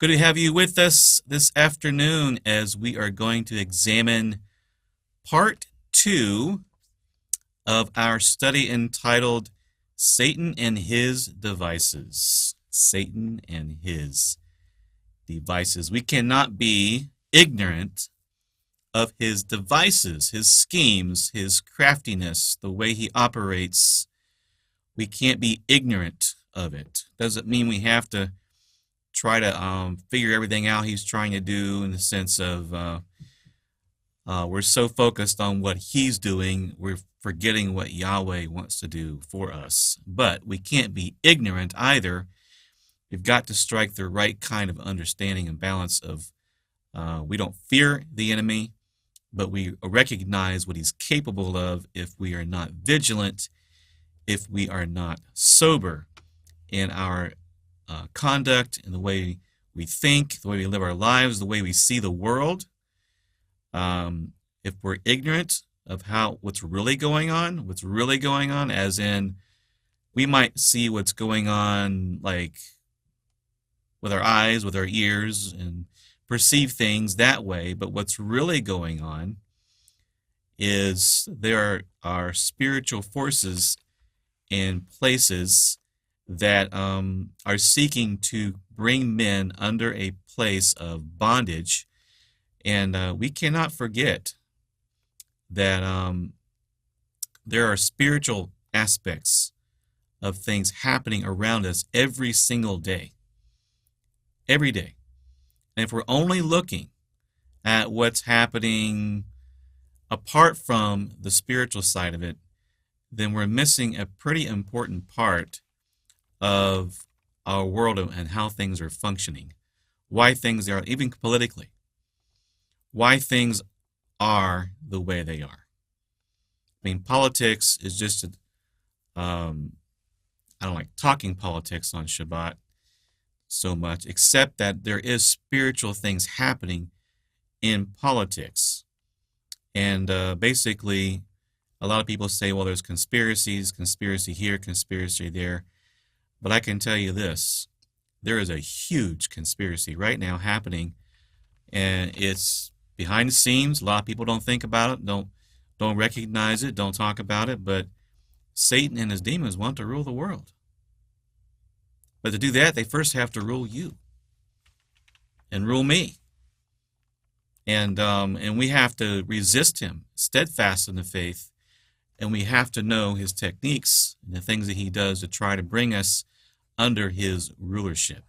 Good to have you with us this afternoon as we are going to examine part two of our study entitled Satan and His Devices. Satan and His Devices. We cannot be ignorant of his devices, his schemes, his craftiness, the way he operates. We can't be ignorant of it. Doesn't mean we have to try to figure everything out he's trying to do, in the sense of we're so focused on what he's doing, we're forgetting what Yahweh wants to do for us. But we can't be ignorant either. We've got to strike the right kind of understanding and balance of we don't fear the enemy, but we recognize what he's capable of if we are not vigilant, if we are not sober in our conduct, in the way we think, the way we live our lives, the way we see the world. If we're ignorant of what's really going on, as in we might see what's going on like with our eyes, with our ears, and perceive things that way, but what's really going on is there are spiritual forces in places that are seeking to bring men under a place of bondage. And we cannot forget that there are spiritual aspects of things happening around us every single day. Every day. And if we're only looking at what's happening apart from the spiritual side of it, then we're missing a pretty important part of our world and how things are functioning, why things are, even politically, why things are the way they are. I mean, politics is just, I don't like talking politics on Shabbat so much, except that there is spiritual things happening in politics. And basically, a lot of people say, well, there's conspiracies, conspiracy here, conspiracy there. But I can tell you this, there is a huge conspiracy right now happening, and it's behind the scenes. A lot of people don't think about it, don't recognize it, don't talk about it, but Satan and his demons want to rule the world. But to do that, they first have to rule you and rule me. And we have to resist him, steadfast in the faith, and we have to know his techniques and the things that he does to try to bring us under his rulership.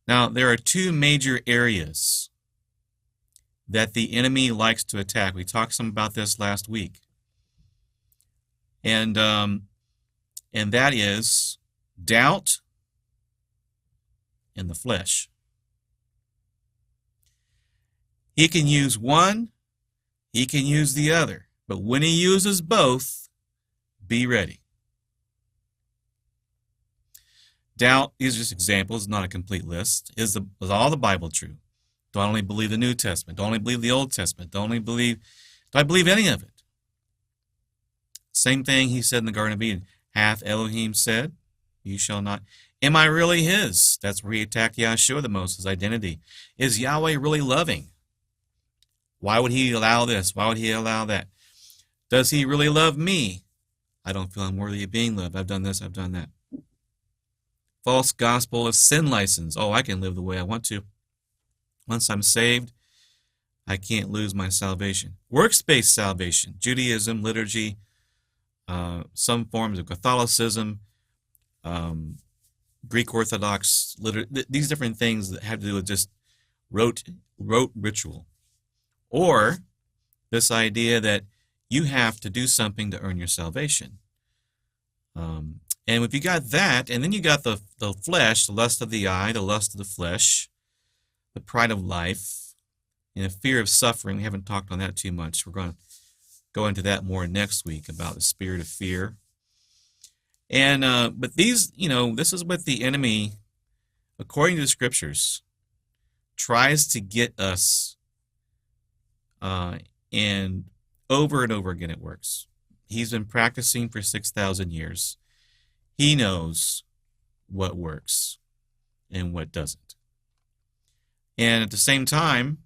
Now, there are two major areas that the enemy likes to attack. We talked some about this last week. And that is doubt and the flesh. He can use one, he can use the other. But when he uses both, be ready. Doubt, these are just examples, not a complete list. Is all the Bible true? Do I only believe the New Testament? Do I only believe the Old Testament? Do I believe any of it? Same thing he said in the Garden of Eden. Hath Elohim said, you shall not. Am I really his? That's where he attacked Yahshua the most, his identity. Is Yahweh really loving? Why would he allow this? Why would he allow that? Does he really love me? I don't feel I'm worthy of being loved. I've done this, I've done that. False gospel of sin license. Oh, I can live the way I want to. Once I'm saved, I can't lose my salvation. Works-based salvation, Judaism, liturgy, some forms of Catholicism, Greek Orthodox, these different things that have to do with just rote ritual. Or this idea that you have to do something to earn your salvation. And if you got that, and then you got the flesh, the lust of the eye, the lust of the flesh, the pride of life, and the fear of suffering. We haven't talked on that too much. We're going to go into that more next week about the spirit of fear. And but these, this is what the enemy, according to the scriptures, tries to get us, and over again it works. He's been practicing for 6,000 years. He knows what works. and what doesn't. And at the same time,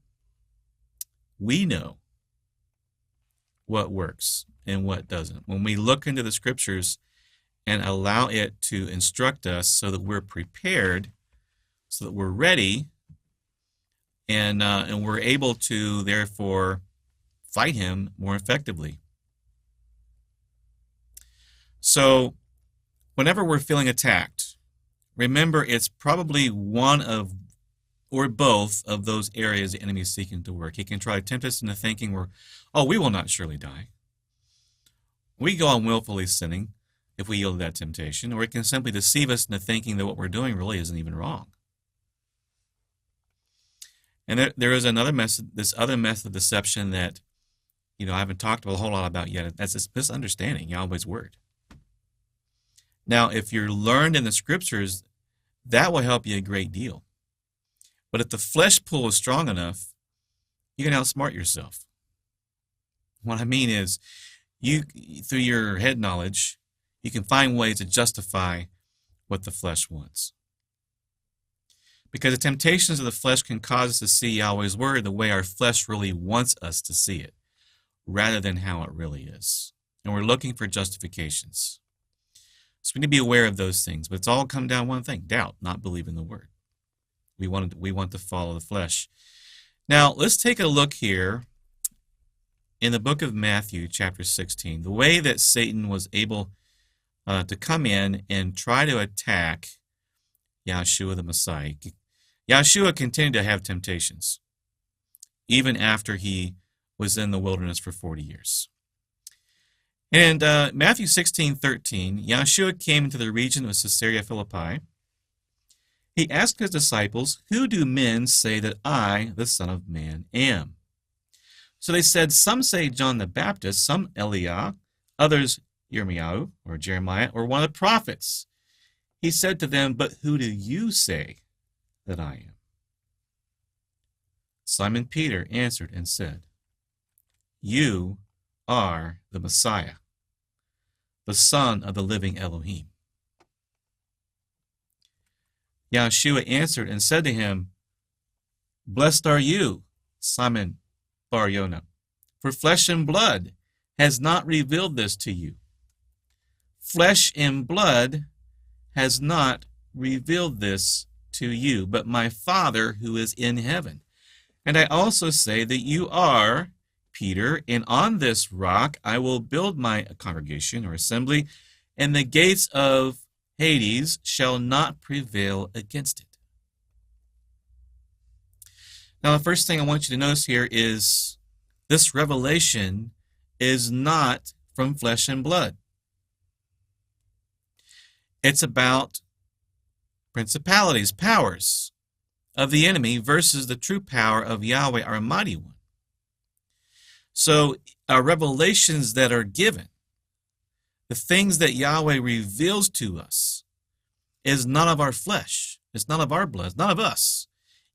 we know what works and what doesn't. When we look into the scriptures and allow it to instruct us so that we're prepared, so that we're ready, and we're able to, therefore, fight him more effectively. So, whenever we're feeling attacked, remember it's probably one of or both of those areas the enemy is seeking to work. He can try to tempt us into thinking we will not surely die. We go on willfully sinning if we yield to that temptation, or it can simply deceive us into thinking that what we're doing really isn't even wrong. And there is another method, this other method of deception that, I haven't talked a whole lot about yet. That's this misunderstanding Yahweh's word. Now, if you're learned in the scriptures, that will help you a great deal. But if the flesh pull is strong enough, you can outsmart yourself. What I mean is, you, through your head knowledge, you can find ways to justify what the flesh wants. Because the temptations of the flesh can cause us to see Yahweh's word the way our flesh really wants us to see it, rather than how it really is. And we're looking for justifications. So we need to be aware of those things. But it's all come down to one thing: doubt, not believing the word. We want to follow the flesh. Now, let's take a look here in the book of Matthew, chapter 16. The way that Satan was able to come in and try to attack Yahshua the Messiah. Yahshua continued to have temptations, even after he was in the wilderness for 40 years. And Matthew 16:13, Yahshua came into the region of Caesarea Philippi. He asked his disciples, "Who do men say that I, the Son of Man, am?" So they said, "Some say John the Baptist, some EliYah, others Yirmiyahu, or Jeremiah, or one of the prophets." He said to them, "But who do you say that I am?" Simon Peter answered and said, "You are the Messiah, the Son of the living Elohim." Yahshua answered and said to him, "Blessed are you, Simon Bar-Yonah, for flesh and blood has not revealed this to you. Flesh and blood has not revealed this to you, but my Father who is in heaven. And I also say that you are Peter, and on this rock I will build my congregation or assembly, and the gates of Hades shall not prevail against it." Now, the first thing I want you to notice here is this revelation is not from flesh and blood. It's about principalities, powers of the enemy versus the true power of Yahweh, our mighty one. So, our revelations that are given, the things that Yahweh reveals to us, is none of our flesh. It's none of our blood. It's none of us.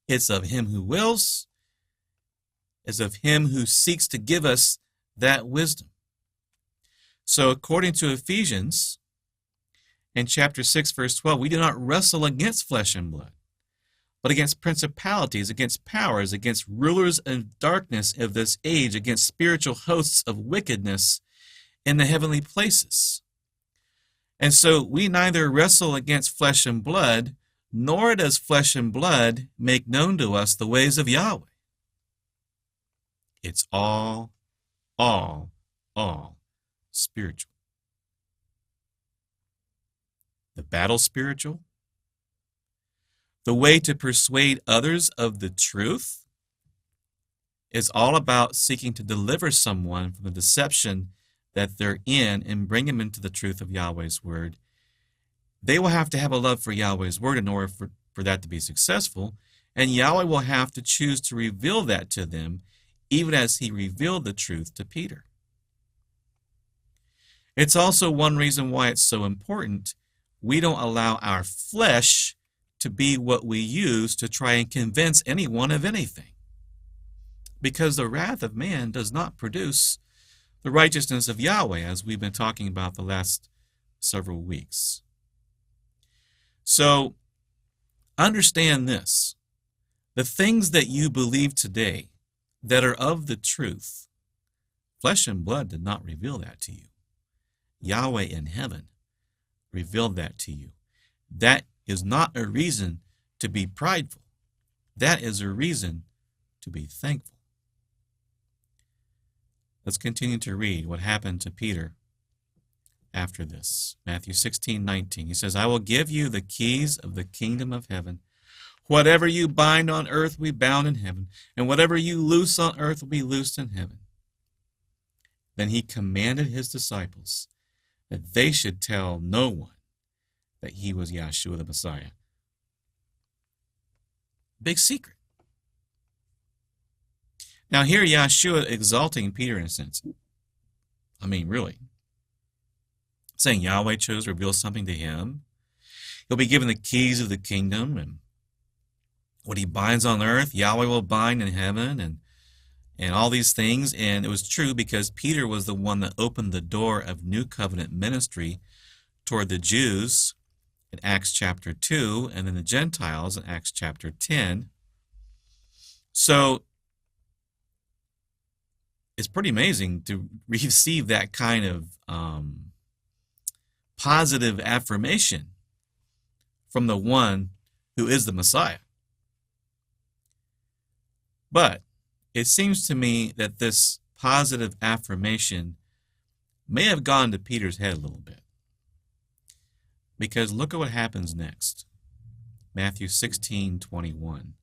It's of him who wills. It's of him who seeks to give us that wisdom. So according to Ephesians, in chapter 6, verse 12, we do not wrestle against flesh and blood, but against principalities, against powers, against rulers of darkness of this age, against spiritual hosts of wickedness in the heavenly places. And so we neither wrestle against flesh and blood, nor does flesh and blood make known to us the ways of Yahweh. It's all spiritual. The battle spiritual. The way to persuade others of the truth is all about seeking to deliver someone from the deception that they're in and bring them into the truth of Yahweh's word. They will have to have a love for Yahweh's word in order for that to be successful, and Yahweh will have to choose to reveal that to them, even as he revealed the truth to Peter. It's also one reason why it's so important we don't allow our flesh to be what we use to try and convince anyone of anything. Because the wrath of man does not produce the righteousness of Yahweh, as we've been talking about the last several weeks. So, understand this. The things that you believe today that are of the truth, flesh and blood did not reveal that to you. Yahweh in heaven revealed that to you. That is not a reason to be prideful. That is a reason to be thankful. Let's continue to read what happened to Peter after this. Matthew 16:19. He says, I will give you the keys of the kingdom of heaven. Whatever you bind on earth will be bound in heaven, and whatever you loose on earth will be loosed in heaven. Then he commanded his disciples that they should tell no one that he was Yahshua the Messiah. Big secret. Now here Yahshua exalting Peter in a sense. I mean, really. Saying Yahweh chose to reveal something to him. He'll be given the keys of the kingdom, and what he binds on earth, Yahweh will bind in heaven, and all these things. And it was true because Peter was the one that opened the door of new covenant ministry toward the Jews in Acts chapter 2, and then the Gentiles in Acts chapter 10. So it's pretty amazing to receive that kind of positive affirmation from the one who is the Messiah. But it seems to me that this positive affirmation may have gone to Peter's head a little bit. Because look at what happens next. Matthew 16:21.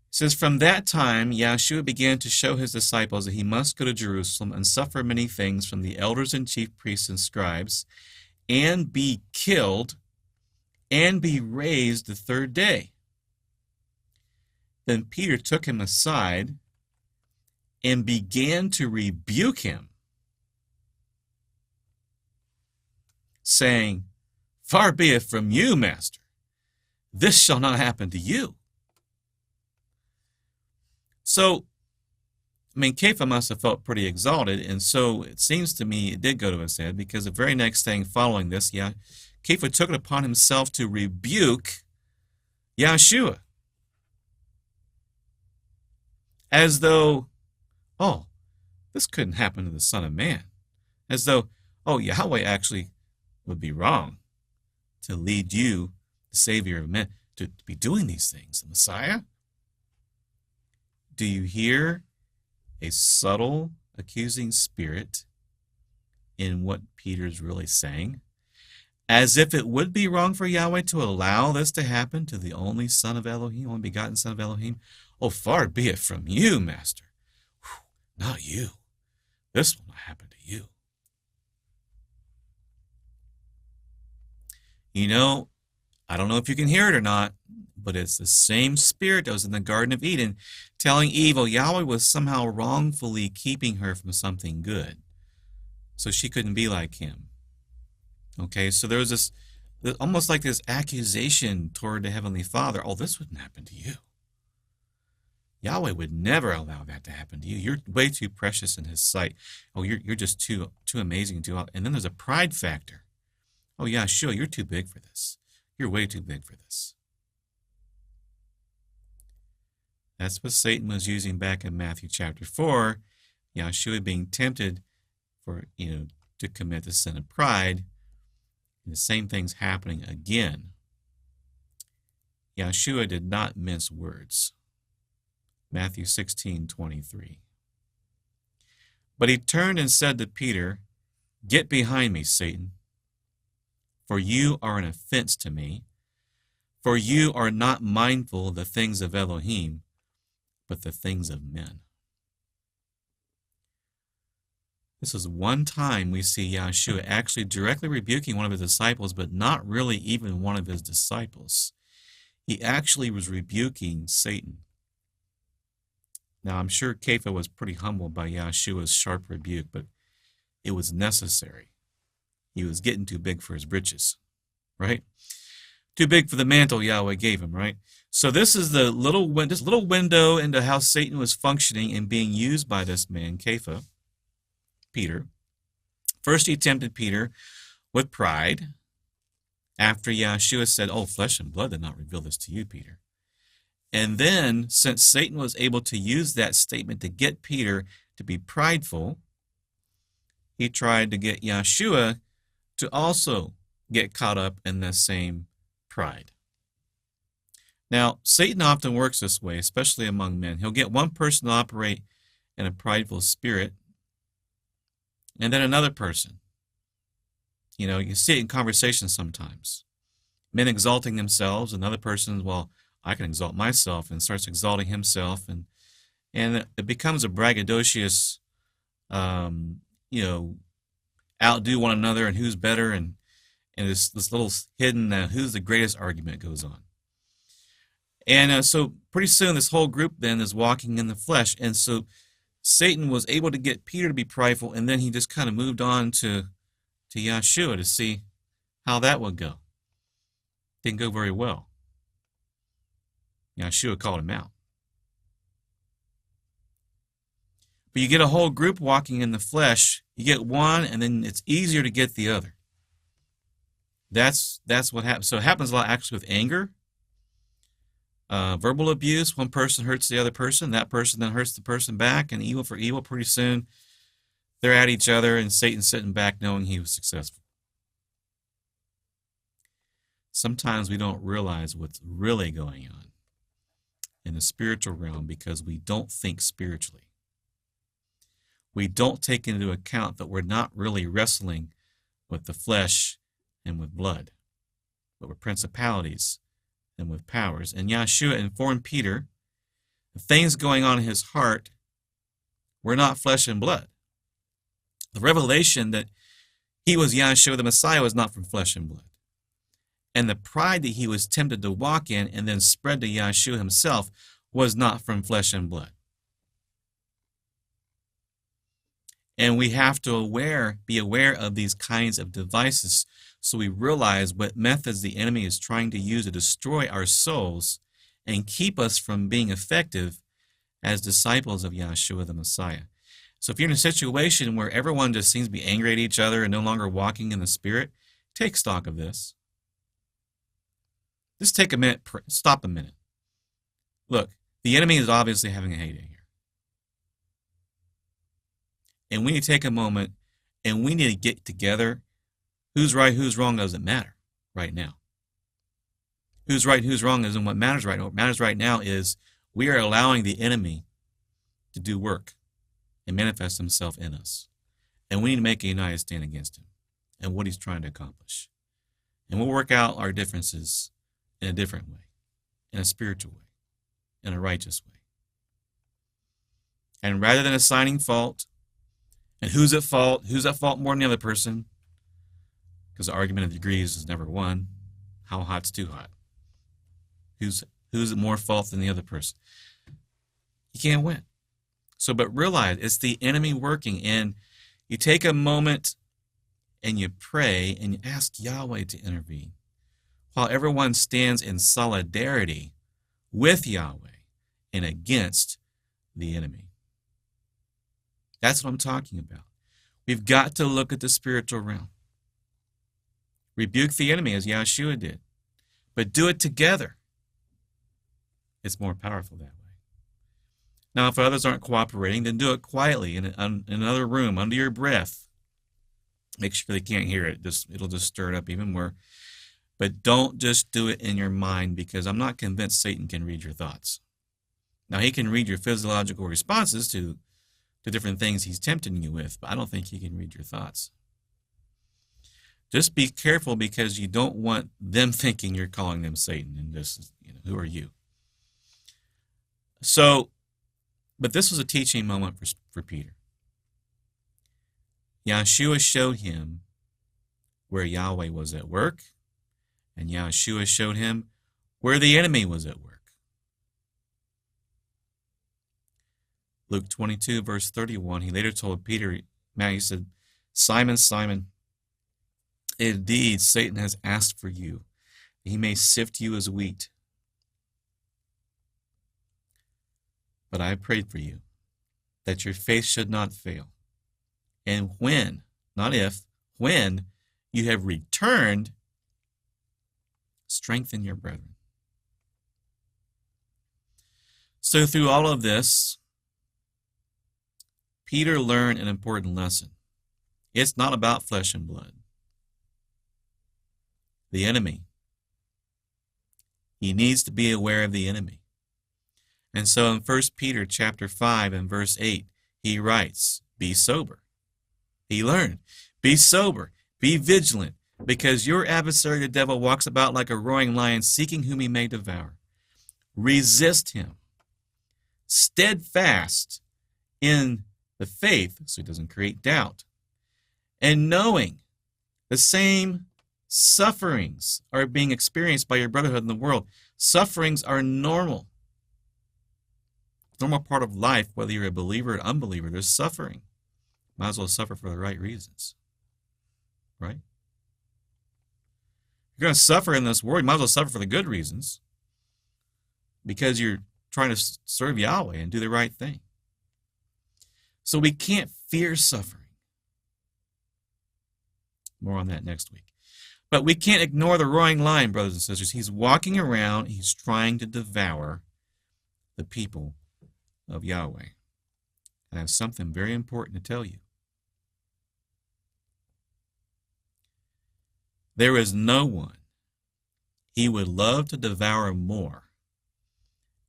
It says, From that time Yahshua began to show his disciples that he must go to Jerusalem and suffer many things from the elders and chief priests and scribes, and be killed, and be raised the third day. Then Peter took him aside and began to rebuke him, saying, Far be it from you, Master. This shall not happen to you. So, I mean, Kepha must have felt pretty exalted, and so it seems to me it did go to his head, because the very next thing following this, Kepha took it upon himself to rebuke Yahshua. As though, oh, this couldn't happen to the Son of Man. As though, oh, Yahweh actually would be wrong to lead you, the Savior of men, to be doing these things, the Messiah. Do you hear a subtle accusing spirit in what Peter's really saying? As if it would be wrong for Yahweh to allow this to happen to the only Son of Elohim, only begotten Son of Elohim. Oh, far be it from you, Master. Whew, not you. This will not happen to you. You know, I don't know if you can hear it or not, but it's the same spirit that was in the Garden of Eden telling Eve, Yahweh was somehow wrongfully keeping her from something good, so she couldn't be like him. Okay, so there was this, almost like this accusation toward the Heavenly Father. Oh, this wouldn't happen to you. Yahweh would never allow that to happen to you. You're way too precious in his sight. Oh, you're just too amazing. And then there's a pride factor. Oh, yeah, sure, you're too big for this. You're way too big for this. That's what Satan was using back in Matthew chapter 4. Yahshua being tempted to commit the sin of pride. And the same thing's happening again. Yahshua did not mince words. Matthew 16:23. But he turned and said to Peter, Get behind me, Satan, for you are an offense to me, for you are not mindful of the things of Elohim, but the things of men. This is one time we see Yahshua actually directly rebuking one of his disciples, but not really even one of his disciples. He actually was rebuking Satan. Now, I'm sure Kepha was pretty humbled by Yahshua's sharp rebuke, but it was necessary. He was getting too big for his britches, right? Too big for the mantle Yahweh gave him, right? So this is this little window into how Satan was functioning and being used by this man, Kepha, Peter. First, he tempted Peter with pride, after Yahshua said, "Oh, flesh and blood did not reveal this to you, Peter." And then, since Satan was able to use that statement to get Peter to be prideful, he tried to get Yahshua to also get caught up in the same pride. Now, Satan often works this way, especially among men. He'll get one person to operate in a prideful spirit, and then another person. You know, you see it in conversations sometimes. Men exalting themselves, another person, well, I can exalt myself, and starts exalting himself, and it becomes a braggadocious, outdo one another and who's better, and this little hidden who's the greatest argument goes on. And so pretty soon this whole group then is walking in the flesh, and so Satan was able to get Peter to be prideful, and then he just kind of moved on to Yahshua to see how that would go. Didn't go very well. Yahshua called him out. But you get a whole group walking in the flesh, you get one, and then it's easier to get the other. That's what happens. So it happens a lot actually with anger. Verbal abuse, one person hurts the other person, that person then hurts the person back, and evil for evil, pretty soon they're at each other, and Satan's sitting back knowing he was successful. Sometimes we don't realize what's really going on in the spiritual realm because we don't think spiritually. We don't take into account that we're not really wrestling with the flesh and with blood, but with principalities and with powers. And Yahshua informed Peter the things going on in his heart were not flesh and blood. The revelation that he was Yahshua the Messiah was not from flesh and blood. And the pride that he was tempted to walk in and then spread to Yahshua himself was not from flesh and blood. And we have to be aware of these kinds of devices so we realize what methods the enemy is trying to use to destroy our souls and keep us from being effective as disciples of Yahshua the Messiah. So if you're in a situation where everyone just seems to be angry at each other and no longer walking in the Spirit, take stock of this. Just take a minute, stop a minute. Look, the enemy is obviously having a heyday here. And we need to take a moment and we need to get together. Who's right, who's wrong doesn't matter right now. Who's right, who's wrong isn't what matters right now. What matters right now is we are allowing the enemy to do work and manifest himself in us. And we need to make a united stand against him and what he's trying to accomplish. And we'll work out our differences in a different way, in a spiritual way, in a righteous way. And rather than assigning fault, and who's at fault more than the other person, because the argument of degrees is never won. How hot's too hot? Who's at more fault than the other person? You can't win. So, but realize it's the enemy working, and you take a moment and you pray and you ask Yahweh to intervene while everyone stands in solidarity with Yahweh and against the enemy. That's what I'm talking about. We've got to look at the spiritual realm. Rebuke the enemy as Yahshua did, but do it together. It's more powerful that way. Now, if others aren't cooperating, then do it quietly in another room, under your breath. Make sure they can't hear it. It'll just stir it up even more. But don't just do it in your mind, because I'm not convinced Satan can read your thoughts. Now, he can read your physiological responses to different things he's tempting you with, but I don't think he can read your thoughts. Just be careful, because you don't want them thinking you're calling them Satan and just, who are you? So, but this was a teaching moment for Peter. Yahshua showed him where Yahweh was at work, and Yahshua showed him where the enemy was at work. Luke 22, verse 31, he later told Peter, he said, Simon, Simon, indeed Satan has asked for you, that he may sift you as wheat. But I prayed for you, that your faith should not fail. And when, not if, when you have returned, Strengthen your brethren. So through all of this, Peter learned an important lesson. It's not about flesh and blood. The enemy. He needs to be aware of the enemy. And so in 1 Peter chapter 5 and verse 8, he writes, be sober. He learned, be sober, be vigilant, because your adversary, the devil, walks about like a roaring lion, seeking whom he may devour. Resist him, steadfast in the faith, so he doesn't create doubt, and knowing the same sufferings are being experienced by your brotherhood in the world. Sufferings are normal. Normal part of life, whether you're a believer or unbeliever, there's suffering. Might as well suffer for the right reasons, right? You're going to suffer in this world, you might as well suffer for the good reasons, because you're trying to serve Yahweh and do the right thing. So we can't fear suffering. More on that next week. But we can't ignore the roaring lion, brothers and sisters. He's walking around, he's trying to devour the people of Yahweh. And I have something very important to tell you. There is no one he would love to devour more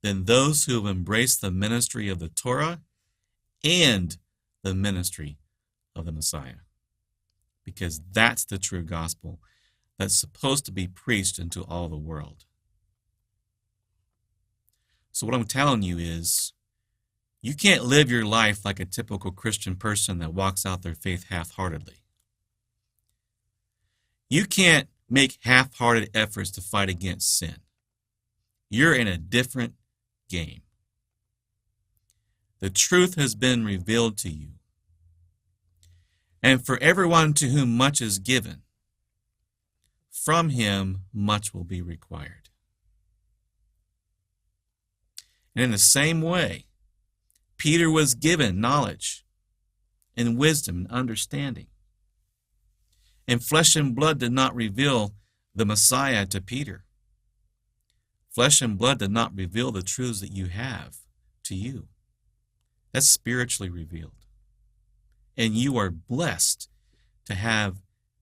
than those who have embraced the ministry of the Torah and the ministry of the Messiah. Because that's the true gospel that's supposed to be preached into all the world. So what I'm telling you is, you can't live your life like a typical Christian person that walks out their faith half-heartedly. You can't make half-hearted efforts to fight against sin. You're in a different game. The truth has been revealed to you. And for everyone to whom much is given, from him much will be required. And in the same way, Peter was given knowledge and wisdom and understanding. And flesh and blood did not reveal the Messiah to Peter. Flesh and blood did not reveal the truths that you have to you. That's spiritually revealed. And you are blessed to have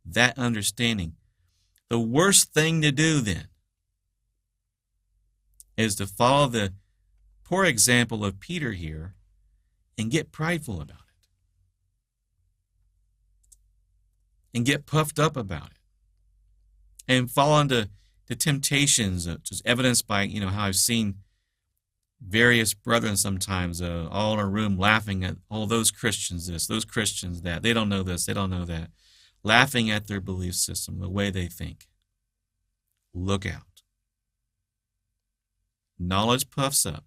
that understanding. The worst thing to do then is to follow the poor example of Peter here and get prideful about it. And get puffed up about it. And fall into the temptations, which is evidenced by, how I've seen various brethren sometimes all in a room laughing at all those Christians this, those Christians that. They don't know this, they don't know that. Laughing at their belief system, the way they think. Look out. Knowledge puffs up.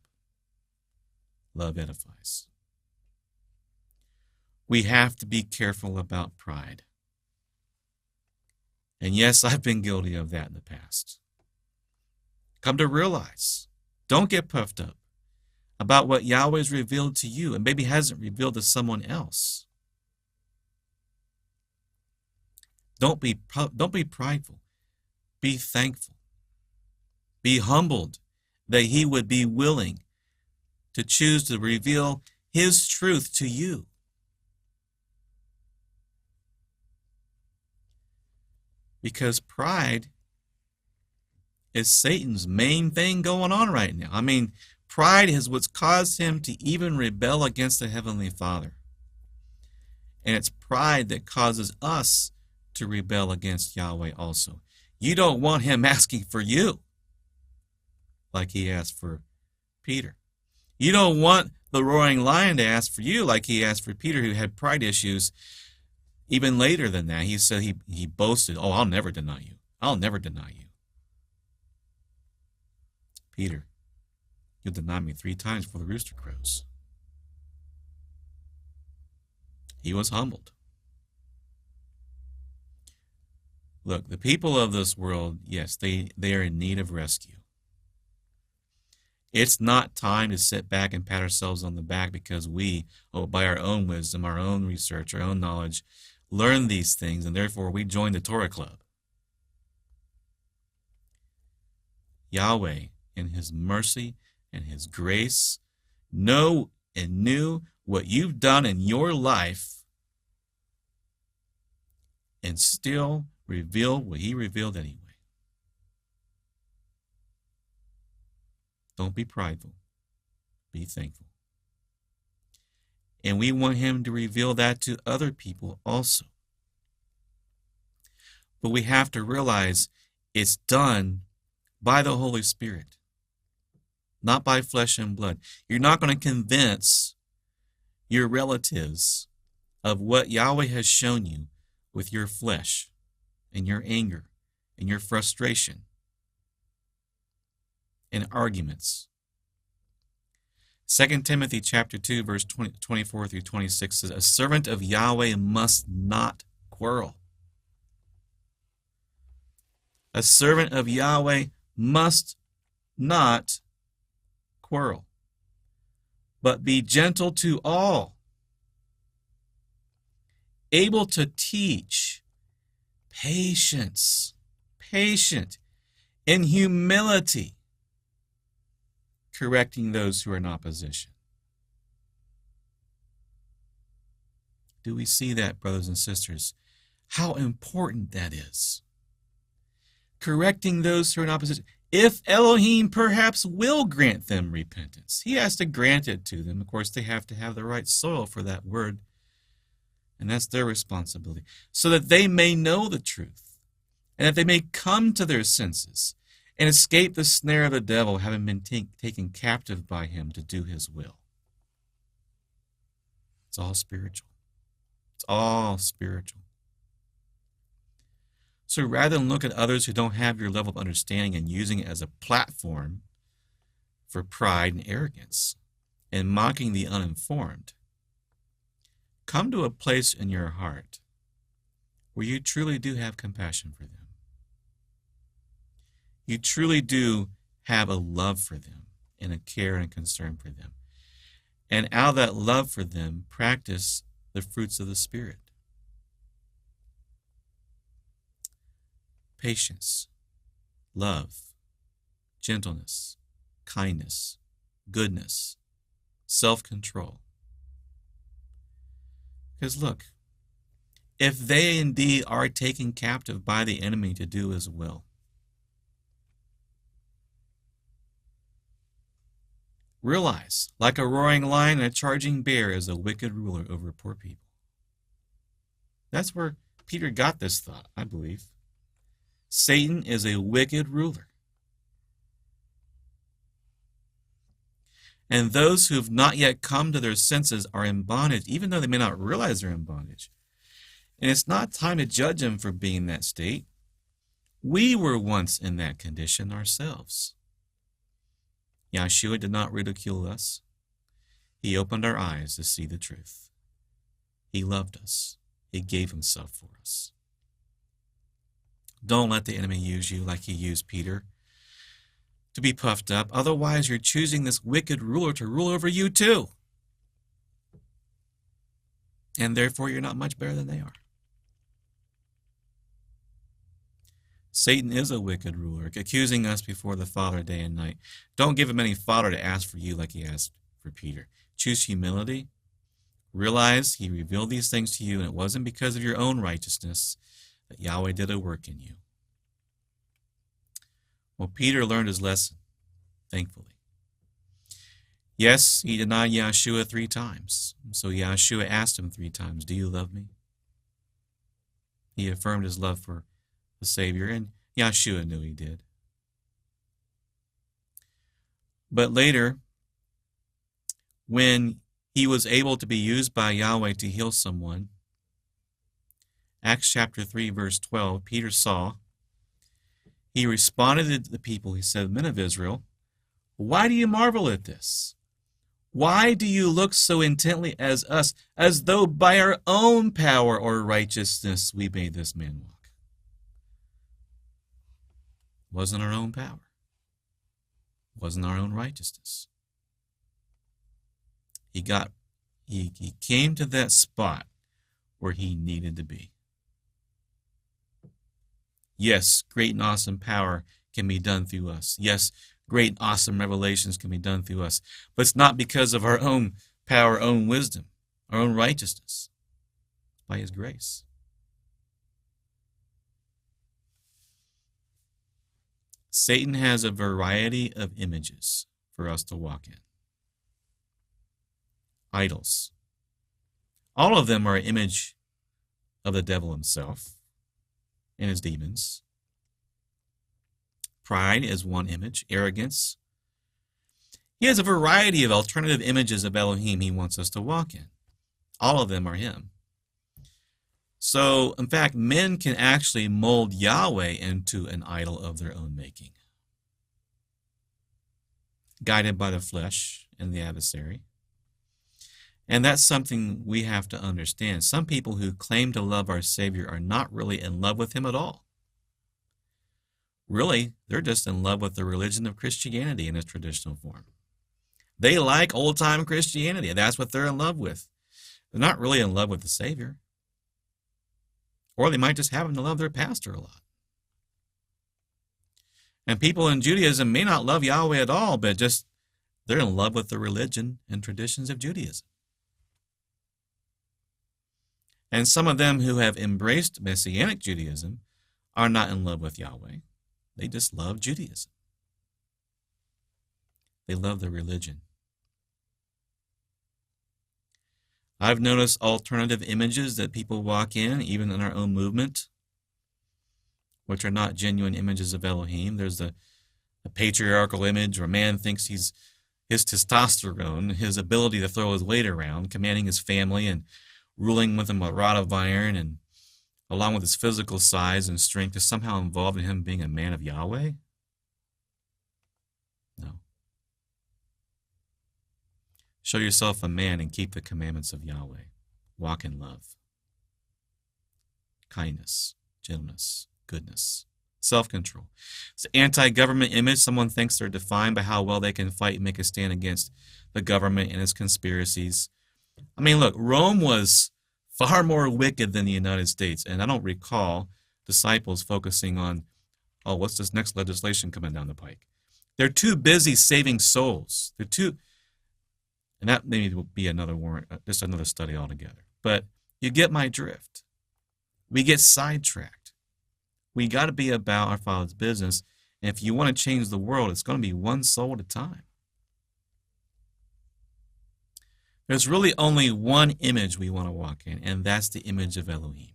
Love edifies. We have to be careful about pride. And yes, I've been guilty of that in the past. Come to realize, don't get puffed up about what Yahweh's revealed to you and maybe hasn't revealed to someone else. Don't be prideful. Be thankful. Be humbled that he would be willing to choose to reveal his truth to you. Because pride is Satan's main thing going on right now. Pride is what's caused him to even rebel against the Heavenly Father. And it's pride that causes us to rebel against Yahweh also. You don't want him asking for you like he asked for Peter. You don't want the roaring lion to ask for you like he asked for Peter, who had pride issues. Even later than that, he said he boasted, I'll never deny you. I'll never deny you. Peter, you'll deny me 3 times before the rooster crows. He was humbled. Look, the people of this world, yes, they are in need of rescue. It's not time to sit back and pat ourselves on the back because we, by our own wisdom, our own research, our own knowledge, learn these things, and therefore we join the Torah club. Yahweh, in his mercy and his grace, know and knew what you've done in your life and still reveal what he revealed anyway. Don't be prideful. Be thankful. And we want him to reveal that to other people also. But we have to realize it's done by the Holy Spirit, not by flesh and blood. You're not going to convince your relatives of what Yahweh has shown you with your flesh and your anger and your frustration and arguments. 2 Timothy chapter 2, verse 24 through 26 says, a servant of Yahweh must not quarrel. A servant of Yahweh must not quarrel, but be gentle to all, able to teach, patient, in humility, correcting those who are in opposition. Do we see that, brothers and sisters? How important that is. Correcting those who are in opposition. If Elohim perhaps will grant them repentance, he has to grant it to them. Of course, they have to have the right soil for that word, and that's their responsibility, so that they may know the truth, and that they may come to their senses and escape the snare of the devil, having been taken captive by him to do his will. It's all spiritual. It's all spiritual. So rather than look at others who don't have your level of understanding and using it as a platform for pride and arrogance and mocking the uninformed, come to a place in your heart where you truly do have compassion for them. You truly do have a love for them and a care and a concern for them. And out of that love for them, practice the fruits of the Spirit. Patience, love, gentleness, kindness, goodness, self-control. Because look, if they indeed are taken captive by the enemy to do his will, realize, like a roaring lion and a charging bear is a wicked ruler over poor people. That's where Peter got this thought, I believe. Satan is a wicked ruler. And those who have not yet come to their senses are in bondage, even though they may not realize they're in bondage. And it's not time to judge them for being in that state. We were once in that condition ourselves. Yahshua did not ridicule us. He opened our eyes to see the truth. He loved us. He gave himself for us. Don't let the enemy use you like he used Peter to be puffed up. Otherwise, you're choosing this wicked ruler to rule over you too. And therefore, you're not much better than they are. Satan is a wicked ruler, accusing us before the Father day and night. Don't give him any fodder to ask for you like he asked for Peter. Choose humility. Realize he revealed these things to you, and it wasn't because of your own righteousness that Yahweh did a work in you. Well, Peter learned his lesson, thankfully. Yes, he denied Yahshua 3 times. So Yahshua asked him 3 times, do you love me? He affirmed his love for the Savior, and Yahshua knew he did. But later, when he was able to be used by Yahweh to heal someone, Acts chapter 3, verse 12, Peter saw. He responded to the people. He said, men of Israel, why do you marvel at this? Why do you look so intently as us, as though by our own power or righteousness we made this man walk? It wasn't our own power. It wasn't our own righteousness. He came to that spot where he needed to be. Yes, great and awesome power can be done through us. Yes, great, awesome revelations can be done through us, but it's not because of our own power, our own wisdom, our own righteousness. It's by his grace. Satan has a variety of images for us to walk in. Idols. All of them are an image of the devil himself and his demons. Pride is one image. Arrogance. He has a variety of alternative images of Elohim he wants us to walk in. All of them are him. So, in fact, men can actually mold Yahweh into an idol of their own making, guided by the flesh and the adversary. And that's something we have to understand. Some people who claim to love our Savior are not really in love with him at all. Really, they're just in love with the religion of Christianity in its traditional form. They like old-time Christianity. That's what they're in love with. They're not really in love with the Savior. Or they might just happen to love their pastor a lot. And people in Judaism may not love Yahweh at all, but just they're in love with the religion and traditions of Judaism. And some of them who have embraced Messianic Judaism are not in love with Yahweh. They just love Judaism. They love the religion. I've noticed alternative images that people walk in, even in our own movement, which are not genuine images of Elohim. There's a patriarchal image where man thinks his testosterone, his ability to throw his weight around, commanding his family and ruling with him a rod of iron, and along with his physical size and strength, is somehow involved in him being a man of Yahweh? No. Show yourself a man and keep the commandments of Yahweh. Walk in love, kindness, gentleness, goodness, self-control. It's an anti-government image. Someone thinks they're defined by how well they can fight and make a stand against the government and its conspiracies. I mean, look, Rome was far more wicked than the United States, and I don't recall disciples focusing on, oh, what's this next legislation coming down the pike? They're too busy saving souls. And that maybe will be another warrant, just another study altogether. But you get my drift. We get sidetracked. We got to be about our Father's business, and if you want to change the world, it's going to be one soul at a time. There's really only one image we want to walk in, and that's the image of Elohim,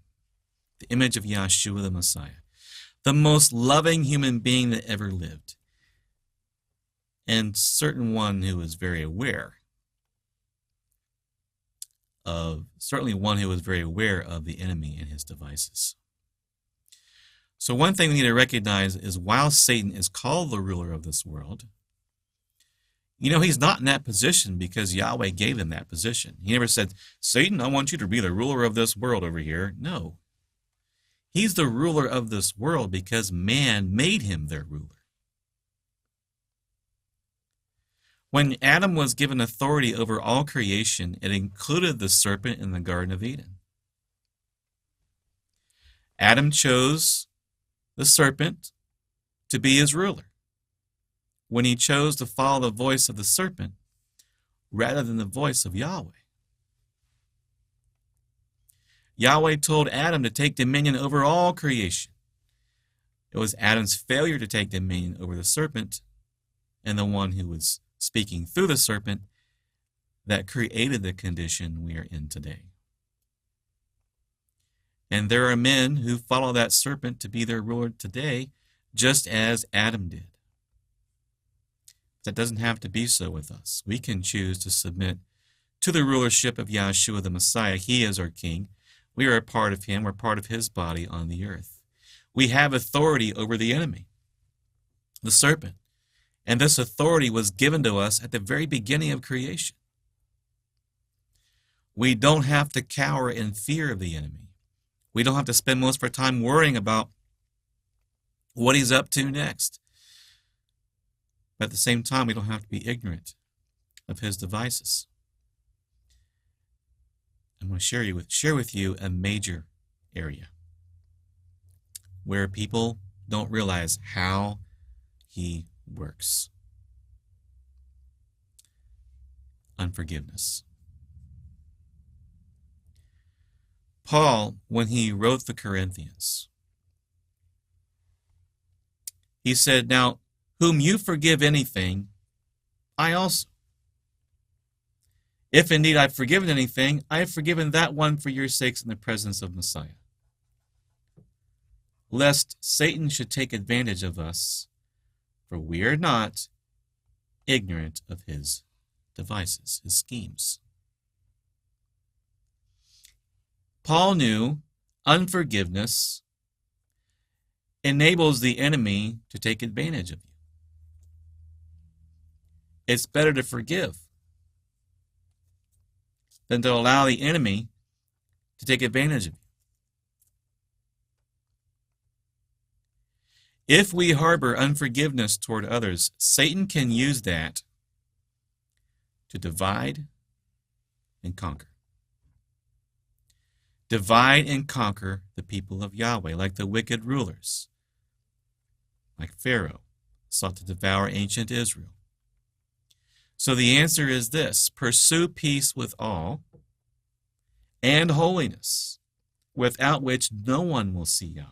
the image of Yahshua the Messiah, the most loving human being that ever lived, and certainly one who was very aware of the enemy and his devices. So one thing we need to recognize is while Satan is called the ruler of this world, he's not in that position because Yahweh gave him that position. He never said, Satan, I want you to be the ruler of this world over here. No. He's the ruler of this world because man made him their ruler. When Adam was given authority over all creation, it included the serpent in the Garden of Eden. Adam chose the serpent to be his ruler when he chose to follow the voice of the serpent rather than the voice of Yahweh. Yahweh told Adam to take dominion over all creation. It was Adam's failure to take dominion over the serpent and the one who was speaking through the serpent that created the condition we are in today. And there are men who follow that serpent to be their ruler today, just as Adam did. That doesn't have to be so with us. We can choose to submit to the rulership of Yahshua the Messiah. He is our king. We are a part of him. We're part of his body on the earth. We have authority over the enemy, the serpent. And this authority was given to us at the very beginning of creation. We don't have to cower in fear of the enemy. We don't have to spend most of our time worrying about what he's up to next. But at the same time, we don't have to be ignorant of his devices. I'm going to share with you a major area where people don't realize how he works. Unforgiveness. Paul, when he wrote the Corinthians, he said, "Now, whom you forgive anything, I also. If indeed I've forgiven anything, I have forgiven that one for your sakes in the presence of Messiah. Lest Satan should take advantage of us, for we are not ignorant of his devices, his schemes." Paul knew unforgiveness enables the enemy to take advantage of you. It's better to forgive than to allow the enemy to take advantage of you. If we harbor unforgiveness toward others, Satan can use that to divide and conquer. Divide and conquer the people of Yahweh, like the wicked rulers, like Pharaoh, sought to devour ancient Israel. So the answer is this: pursue peace with all and holiness, without which no one will see Yahweh.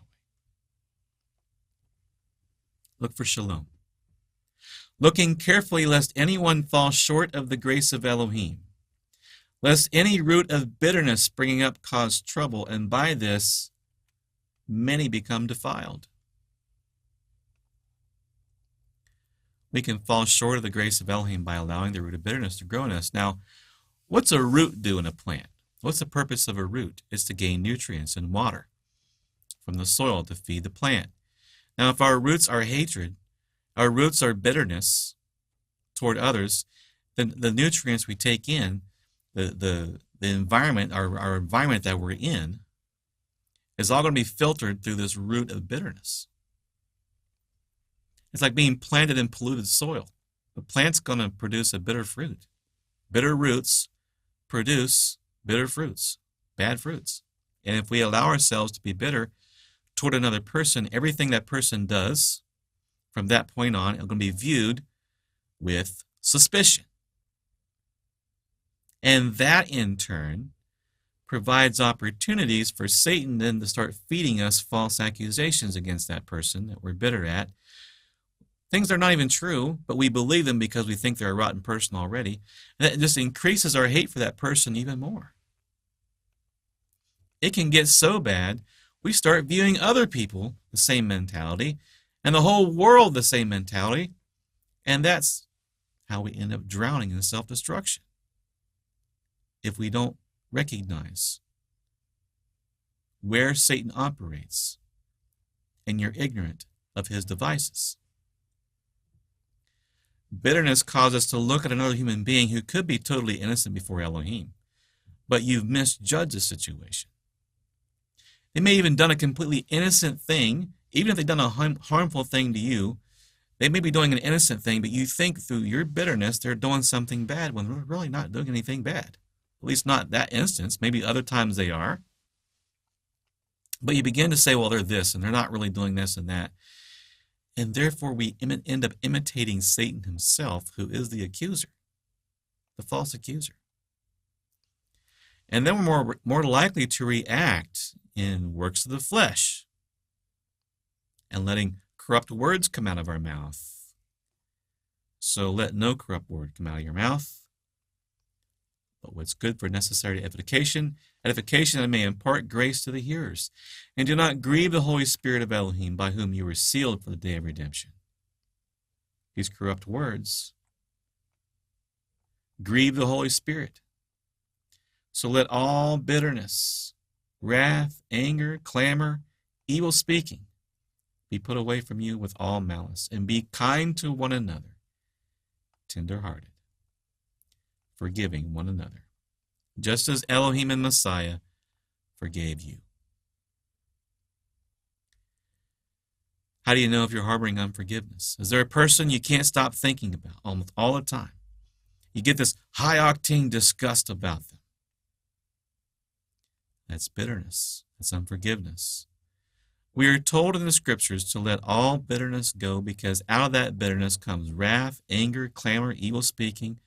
Look for shalom. Looking carefully lest anyone fall short of the grace of Elohim, lest any root of bitterness springing up cause trouble, and by this many become defiled. We can fall short of the grace of Elohim by allowing the root of bitterness to grow in us. Now, what's a root do in a plant? What's the purpose of a root? It's to gain nutrients and water from the soil to feed the plant. Now, if our roots are hatred, our roots are bitterness toward others, then the nutrients we take in, the environment, our environment that we're in, is all going to be filtered through this root of bitterness. It's like being planted in polluted soil. The plant's going to produce a bitter fruit. Bitter roots produce bitter fruits, bad fruits. And if we allow ourselves to be bitter toward another person, everything that person does from that point on, it's going to be viewed with suspicion. And that, in turn, provides opportunities for Satan then to start feeding us false accusations against that person that we're bitter at. Things that are not even true, but we believe them because we think they're a rotten person already. And that just increases our hate for that person even more. It can get so bad, we start viewing other people the same mentality, and the whole world the same mentality, and that's how we end up drowning in self-destruction. If we don't recognize where Satan operates and you're ignorant of his devices. Bitterness causes us to look at another human being who could be totally innocent before Elohim, but you've misjudged the situation. They may have even done a completely innocent thing, even if they've done a harmful thing to you. They may be doing an innocent thing, but you think through your bitterness they're doing something bad when they're really not doing anything bad. At least not that instance. Maybe other times they are. But you begin to say, well, they're this, and they're not really doing this and that. And therefore, we end up imitating Satan himself, who is the accuser, the false accuser. And then we're more likely to react in works of the flesh and letting corrupt words come out of our mouth. So let no corrupt word come out of your mouth, but what's good for necessary edification that may impart grace to the hearers. And do not grieve the Holy Spirit of Elohim, by whom you were sealed for the day of redemption. These corrupt words grieve the Holy Spirit. So let all bitterness, wrath, anger, clamor, evil speaking be put away from you with all malice, and be kind to one another, tender-hearted, forgiving one another, just as Elohim and Messiah forgave you. How do you know if you're harboring unforgiveness? Is there a person you can't stop thinking about almost all the time? You get this high-octane disgust about them. That's bitterness. That's unforgiveness. We are told in the scriptures to let all bitterness go, because out of that bitterness comes wrath, anger, clamor, evil speaking.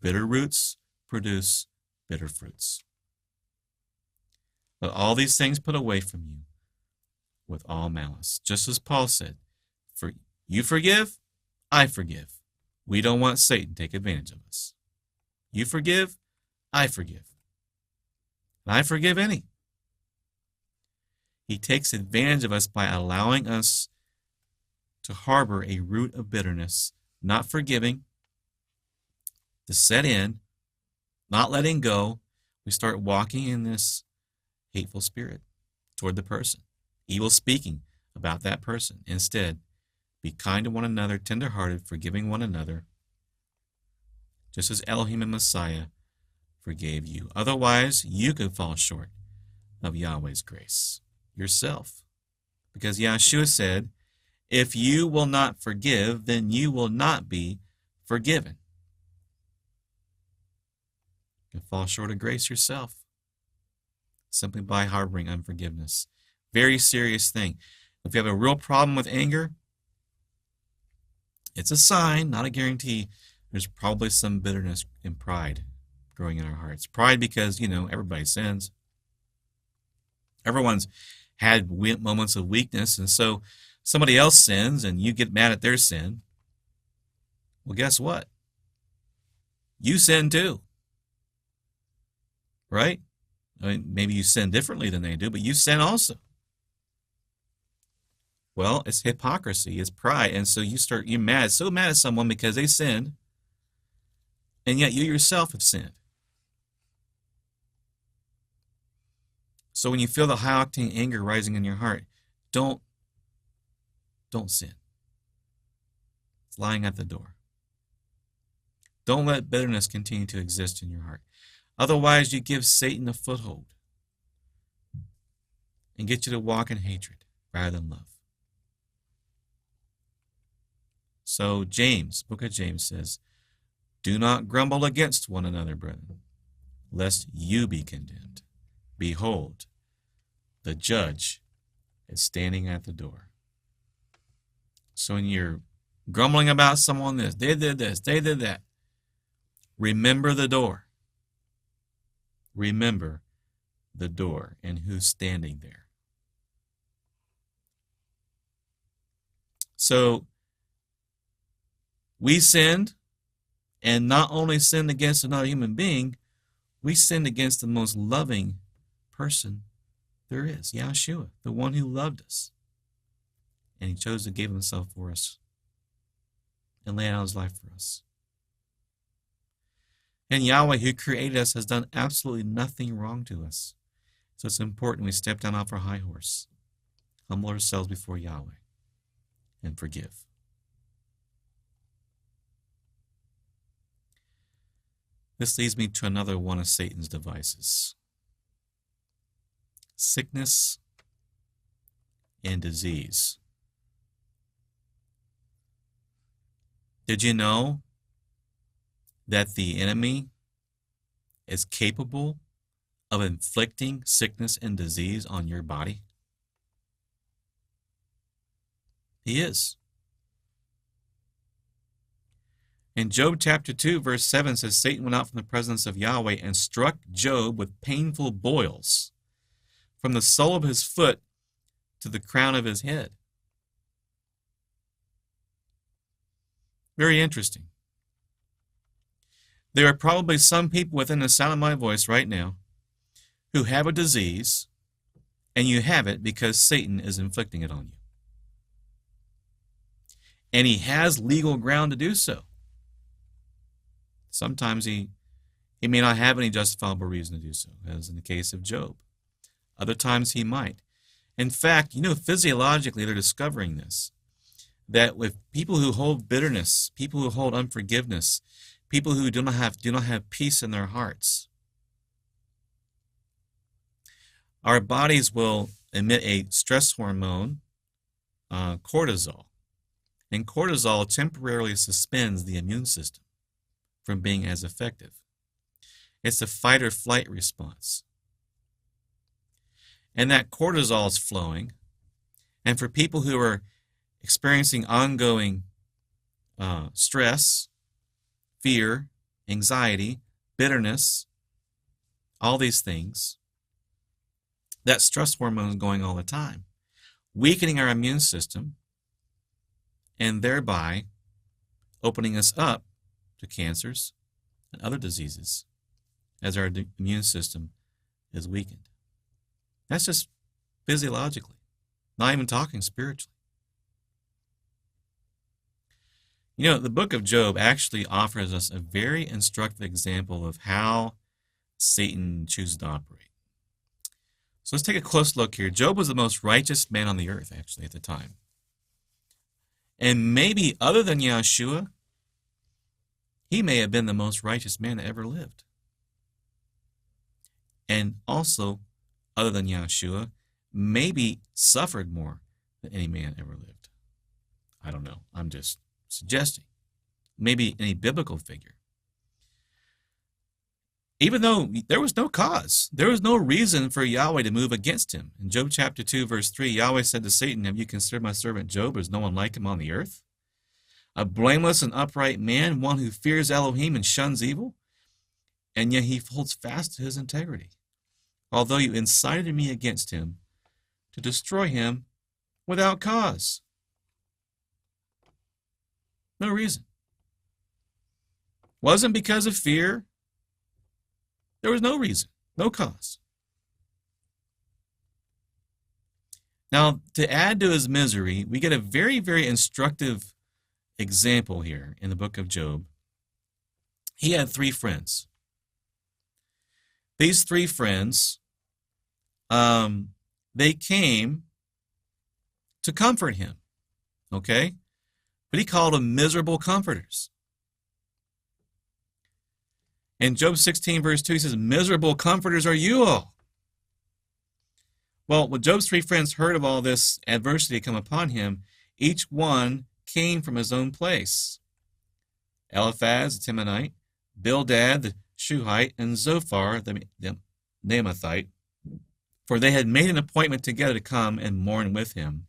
Bitter roots produce bitter fruits. Let all these things put away from you with all malice. Just as Paul said, for you forgive, I forgive. We don't want Satan to take advantage of us. You forgive, I forgive. And I forgive any. He takes advantage of us by allowing us to harbor a root of bitterness, not forgiving, to set in, not letting go. We start walking in this hateful spirit toward the person, evil speaking about that person. Instead, be kind to one another, tenderhearted, forgiving one another, just as Elohim and Messiah forgave you. Otherwise, you could fall short of Yahweh's grace yourself. Because Yahshua said, if you will not forgive, then you will not be forgiven. You can fall short of grace yourself simply by harboring unforgiveness. Very serious thing. If you have a real problem with anger, it's a sign, not a guarantee. There's probably some bitterness and pride growing in our hearts. Pride because, everybody sins. Everyone's had moments of weakness, and so somebody else sins and you get mad at their sin. Well, guess what? You sin too. Right? I mean, maybe you sin differently than they do, but you sin also. Well, it's hypocrisy, it's pride, and so you're mad, so mad at someone because they sinned, and yet you yourself have sinned. So when you feel the high-octane anger rising in your heart, don't sin. It's lying at the door. Don't let bitterness continue to exist in your heart. Otherwise, you give Satan a foothold and get you to walk in hatred rather than love. So book of James says, do not grumble against one another, brethren, lest you be condemned. Behold, the judge is standing at the door. So when you're grumbling about someone, they did this, they did that, remember the door. Remember the door and who's standing there. So we sinned, and not only sinned against another human being, we sinned against the most loving person there is, Yahshua, the one who loved us. And he chose to give himself for us and lay out his life for us. And Yahweh, who created us, has done absolutely nothing wrong to us. So it's important we step down off our high horse, humble ourselves before Yahweh, and forgive. This leads me to another one of Satan's devices. Sickness and disease. Did you know that the enemy is capable of inflicting sickness and disease on your body? He is. In Job chapter 2, verse 7 says, Satan went out from the presence of Yahweh and struck Job with painful boils from the sole of his foot to the crown of his head. Very interesting. There are probably some people within the sound of my voice right now who have a disease, and you have it because Satan is inflicting it on you. And he has legal ground to do so. Sometimes he may not have any justifiable reason to do so, as in the case of Job. Other times he might. In fact, physiologically they're discovering this, that with people who hold bitterness, people who hold unforgiveness, people who do not have peace in their hearts, our bodies will emit a stress hormone, cortisol. And cortisol temporarily suspends the immune system from being as effective. It's a fight or flight response. And that cortisol is flowing, And for people who are experiencing ongoing stress, fear, anxiety, bitterness, all these things, that stress hormone is going all the time, weakening our immune system and thereby opening us up to cancers and other diseases as our immune system is weakened. That's just physiologically, not even talking spiritually. You know, the book of Job actually offers us a very instructive example of how Satan chooses to operate. So let's take a close look here. Job was the most righteous man on the earth, actually, at the time. And maybe other than Yeshua, he may have been the most righteous man that ever lived. And also, other than Yeshua, maybe suffered more than any man ever lived. I don't know. I'm just suggesting. Maybe any biblical figure. Even though there was no cause, there was no reason for Yahweh to move against him. In Job chapter 2, verse 3, Yahweh said to Satan, "Have you considered my servant Job? There's no one like him on the earth. A blameless and upright man, one who fears Elohim and shuns evil, and yet he holds fast to his integrity. Although you incited me against him to destroy him without cause." No reason. Wasn't because of fear. There was no reason, no cause. Now, to add to his misery, we get a very, very instructive example here in the book of Job. He had 3 friends. These 3 friends, they came to comfort him, okay? But he called them miserable comforters. In Job 16, verse 2, he says, "Miserable comforters are you all." Well, when Job's 3 friends heard of all this adversity come upon him, each one came from his own place. Eliphaz, the Temanite, Bildad, the Shuhite, and Zophar, the Naamathite, for they had made an appointment together to come and mourn with him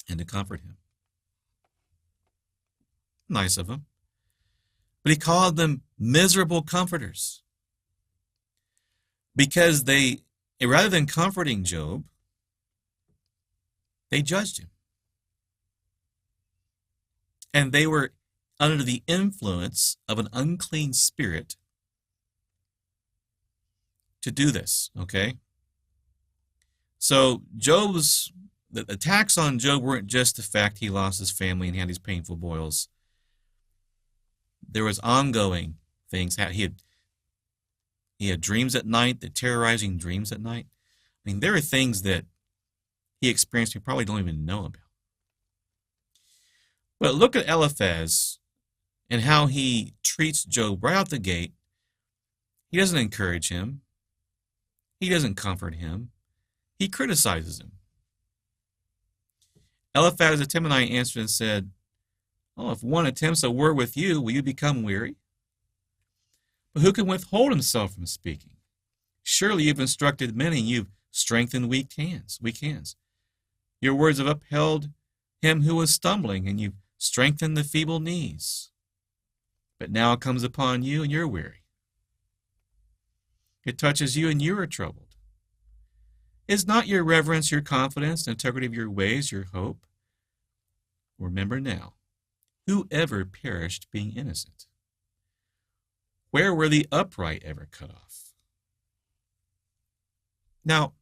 and to comfort him. Nice of him. But he called them miserable comforters because they, rather than comforting Job, they judged him. And they were under the influence of an unclean spirit to do this, okay? So the attacks on Job weren't just the fact he lost his family and had these painful boils. There was ongoing things. He had dreams at night, the terrorizing dreams at night. I mean, there are things that he experienced we probably don't even know about. But look at Eliphaz and how he treats Job right out the gate. He doesn't encourage him. He doesn't comfort him. He criticizes him. Eliphaz the Temanite answered and said, "Oh, if one attempts a word with you, will you become weary? But who can withhold himself from speaking? Surely you've instructed many, and you've strengthened weak hands. Your words have upheld him who was stumbling, and you've strengthened the feeble knees. But now it comes upon you, and you're weary. It touches you, and you are troubled. Is not your reverence, your confidence, the integrity of your ways, your hope? Remember now, whoever perished being innocent? Where were the upright ever cut off?" Now,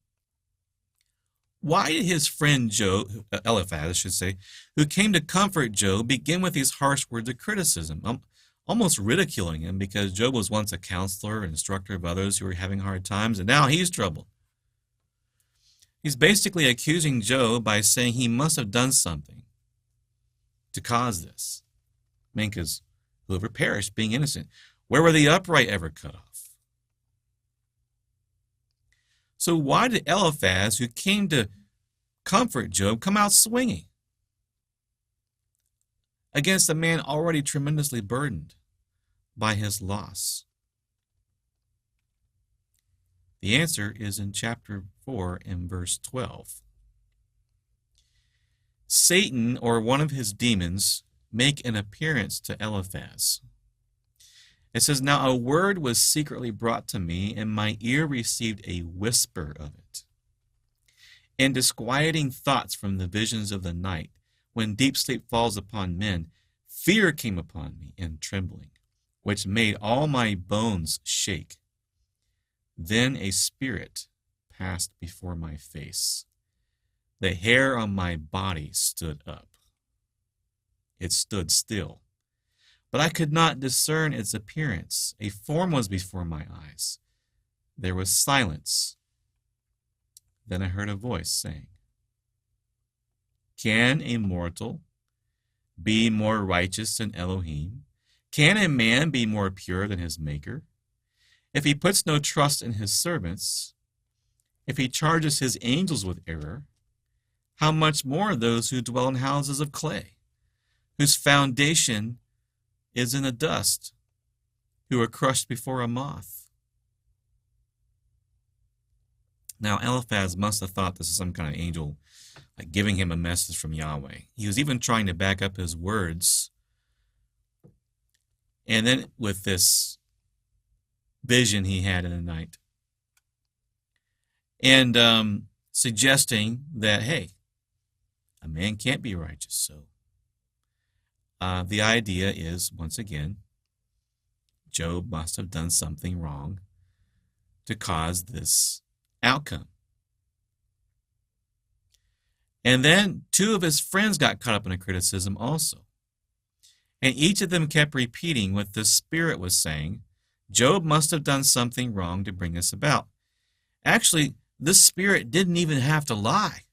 why did his friend Job, Eliphaz, I should say, who came to comfort Job, begin with these harsh words of criticism, almost ridiculing him because Job was once a counselor and instructor of others who were having hard times, and now he's troubled? He's basically accusing Job by saying he must have done something to cause this. I mean, because whoever perished being innocent. Where were the upright ever cut off? So why did Eliphaz, who came to comfort Job, come out swinging against a man already tremendously burdened by his loss? The answer is in chapter 4 and verse 12. Satan, or one of his demons, make an appearance to Eliphaz. It says, "Now a word was secretly brought to me, and my ear received a whisper of it. And disquieting thoughts from the visions of the night, when deep sleep falls upon men, fear came upon me and trembling, which made all my bones shake. Then a spirit passed before my face. The hair on my body stood up. It stood still, but I could not discern its appearance. A form was before my eyes. There was silence. Then I heard a voice saying, 'Can a mortal be more righteous than Elohim? Can a man be more pure than his Maker? If he puts no trust in his servants, if he charges his angels with error, how much more those who dwell in houses of clay, whose foundation is in the dust, who are crushed before a moth?'" Now Eliphaz must have thought this is some kind of angel, like giving him a message from Yahweh. He was even trying to back up his words. And then with this vision he had in the night, and suggesting that, hey, a man can't be righteous. So the idea is, once again, Job must have done something wrong to cause this outcome. And then two of his friends got caught up in a criticism also. And each of them kept repeating what the Spirit was saying. Job must have done something wrong to bring this about. Actually, this Spirit didn't even have to lie.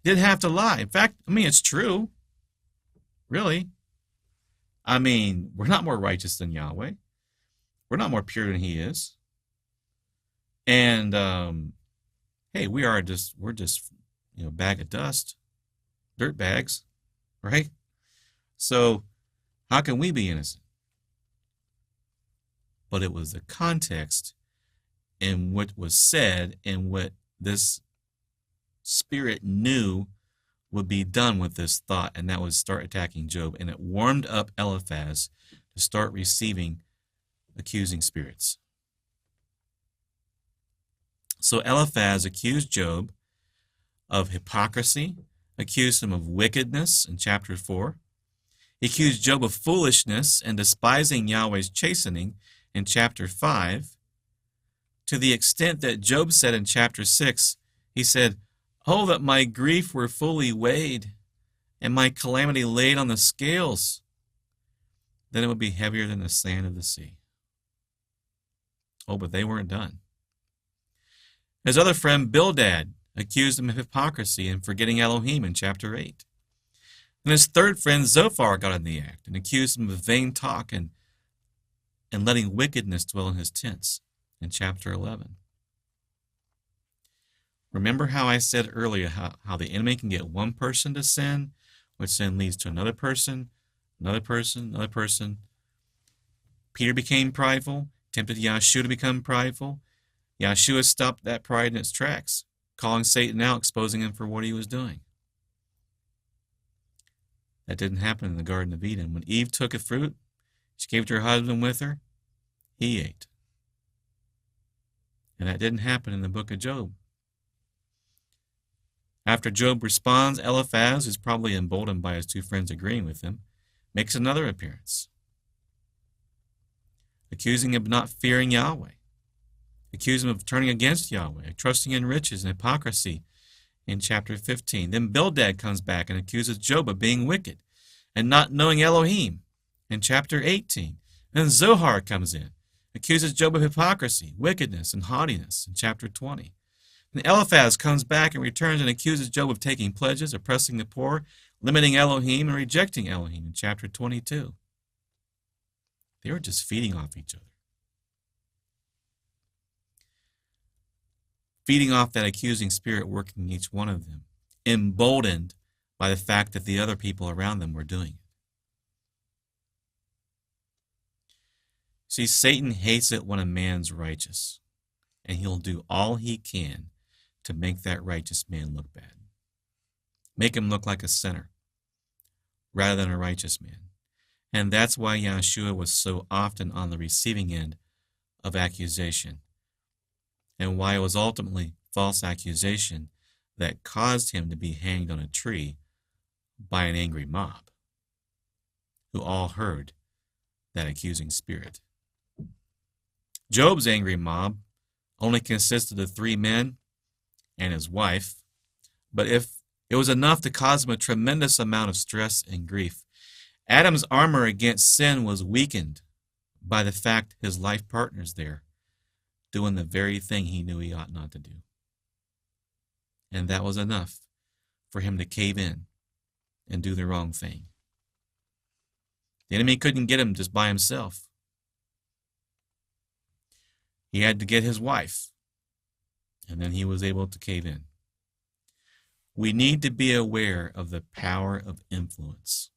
Didn't have to lie. In fact, it's true. Really. We're not more righteous than Yahweh. We're not more pure than he is. And hey, we're just a bag of dust, dirt bags, right? So how can we be innocent? But it was the context in what was said and what this Spirit knew would be done with this thought, and that was start attacking Job. And it warmed up Eliphaz to start receiving accusing spirits. So Eliphaz accused Job of hypocrisy, accused him of wickedness in chapter 4. He accused Job of foolishness and despising Yahweh's chastening in chapter 5, to the extent that Job said in chapter 6, he said, "Oh, that my grief were fully weighed and my calamity laid on the scales, then it would be heavier than the sand of the sea." Oh, but they weren't done. His other friend Bildad accused him of hypocrisy and forgetting Elohim in chapter 8. And his third friend Zophar got in the act and accused him of vain talk and letting wickedness dwell in his tents in chapter 11. Remember how I said earlier how the enemy can get one person to sin, which then leads to another person, another person, another person. Peter became prideful, tempted Yahshua to become prideful. Yahshua stopped that pride in its tracks, calling Satan out, exposing him for what he was doing. That didn't happen in the Garden of Eden. When Eve took a fruit, she gave it to her husband with her, he ate. And that didn't happen in the book of Job. After Job responds, Eliphaz, who's probably emboldened by his two friends agreeing with him, makes another appearance, accusing him of not fearing Yahweh, accusing him of turning against Yahweh, trusting in riches and hypocrisy in chapter 15. Then Bildad comes back and accuses Job of being wicked and not knowing Elohim in chapter 18. Then Zohar comes in, accuses Job of hypocrisy, wickedness, and haughtiness in chapter 20. And Eliphaz comes back and returns and accuses Job of taking pledges, oppressing the poor, limiting Elohim, and rejecting Elohim in chapter 22. They were just feeding off each other. Feeding off that accusing spirit working in each one of them, emboldened by the fact that the other people around them were doing it. See, Satan hates it when a man's righteous, and he'll do all he can to make that righteous man look bad. Make him look like a sinner rather than a righteous man. And that's why Yeshua was so often on the receiving end of accusation, and why it was ultimately false accusation that caused him to be hanged on a tree by an angry mob who all heard that accusing spirit. Job's angry mob only consisted of 3 men and his wife, but if it was enough to cause him a tremendous amount of stress and grief. Adam's armor against sin was weakened by the fact his life partner's there, doing the very thing he knew he ought not to do. And that was enough for him to cave in and do the wrong thing. The enemy couldn't get him just by himself. He had to get his wife, and then he was able to cave in. We need to be aware of the power of influence.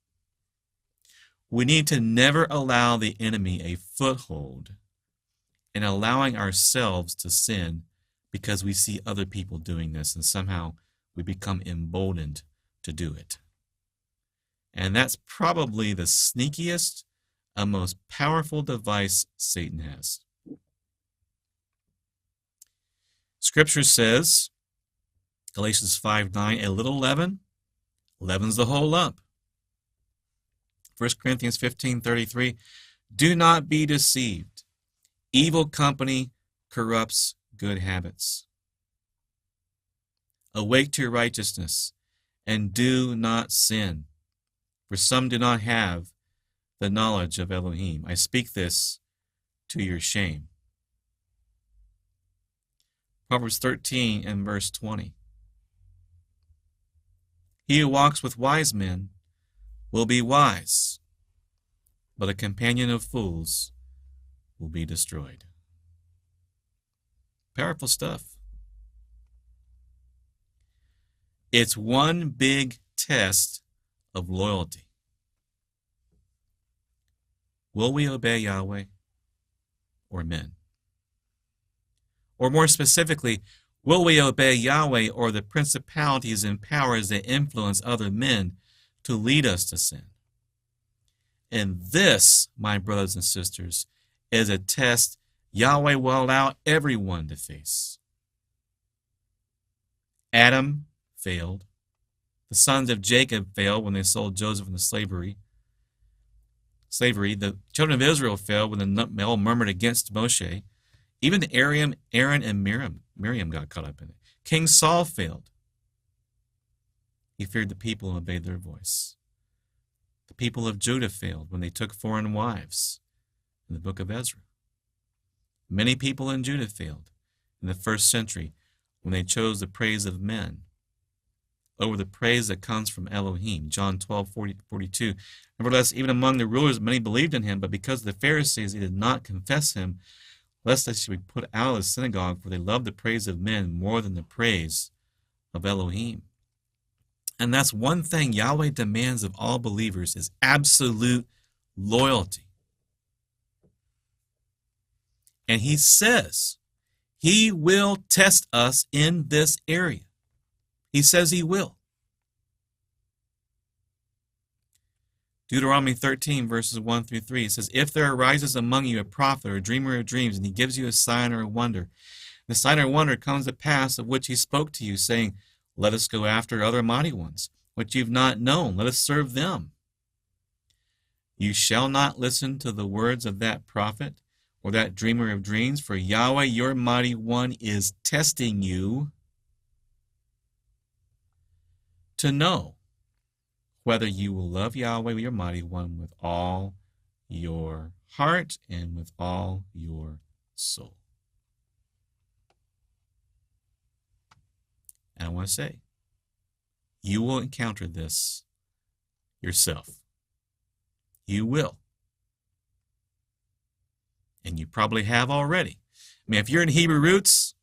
We need to never allow the enemy a foothold in allowing ourselves to sin because we see other people doing this and somehow we become emboldened to do it. And that's probably the sneakiest and most powerful device Satan has. Scripture says, Galatians 5:9, a little leaven leavens the whole lump. 1 Corinthians 15:33, do not be deceived. Evil company corrupts good habits. Awake to your righteousness, and do not sin, for some do not have the knowledge of Elohim. I speak this to your shame. Proverbs 13 and verse 20. He who walks with wise men will be wise, but a companion of fools will be destroyed. Powerful stuff. It's one big test of loyalty. Will we obey Yahweh or men? Or more specifically, will we obey Yahweh or the principalities and powers that influence other men to lead us to sin? And this, my brothers and sisters, is a test Yahweh will allow everyone to face. Adam failed. The sons of Jacob failed when they sold Joseph into slavery. The children of Israel failed when they all murmured against Moshe. Even Aaron and Miriam got caught up in it. King Saul failed. He feared the people and obeyed their voice. The people of Judah failed when they took foreign wives in the book of Ezra. Many people in Judah failed in the first century when they chose the praise of men over the praise that comes from Elohim. John 12:42. Nevertheless, even among the rulers, many believed in him, but because of the Pharisees, they did not confess him, lest they should be put out of the synagogue, for they loved the praise of men more than the praise of Elohim. And that's one thing Yahweh demands of all believers is absolute loyalty. And he says he will test us in this area. He says he will. Deuteronomy 13, verses 1 through 3, it says, if there arises among you a prophet or a dreamer of dreams, and he gives you a sign or a wonder, the sign or wonder comes to pass of which he spoke to you, saying, let us go after other mighty ones, which you've not known. Let us serve them. You shall not listen to the words of that prophet or that dreamer of dreams, for Yahweh your mighty one is testing you to know whether you will love Yahweh your mighty one with all your heart and with all your soul. And I want to say, you will encounter this yourself. You will. And you probably have already. I mean, if you're in Hebrew roots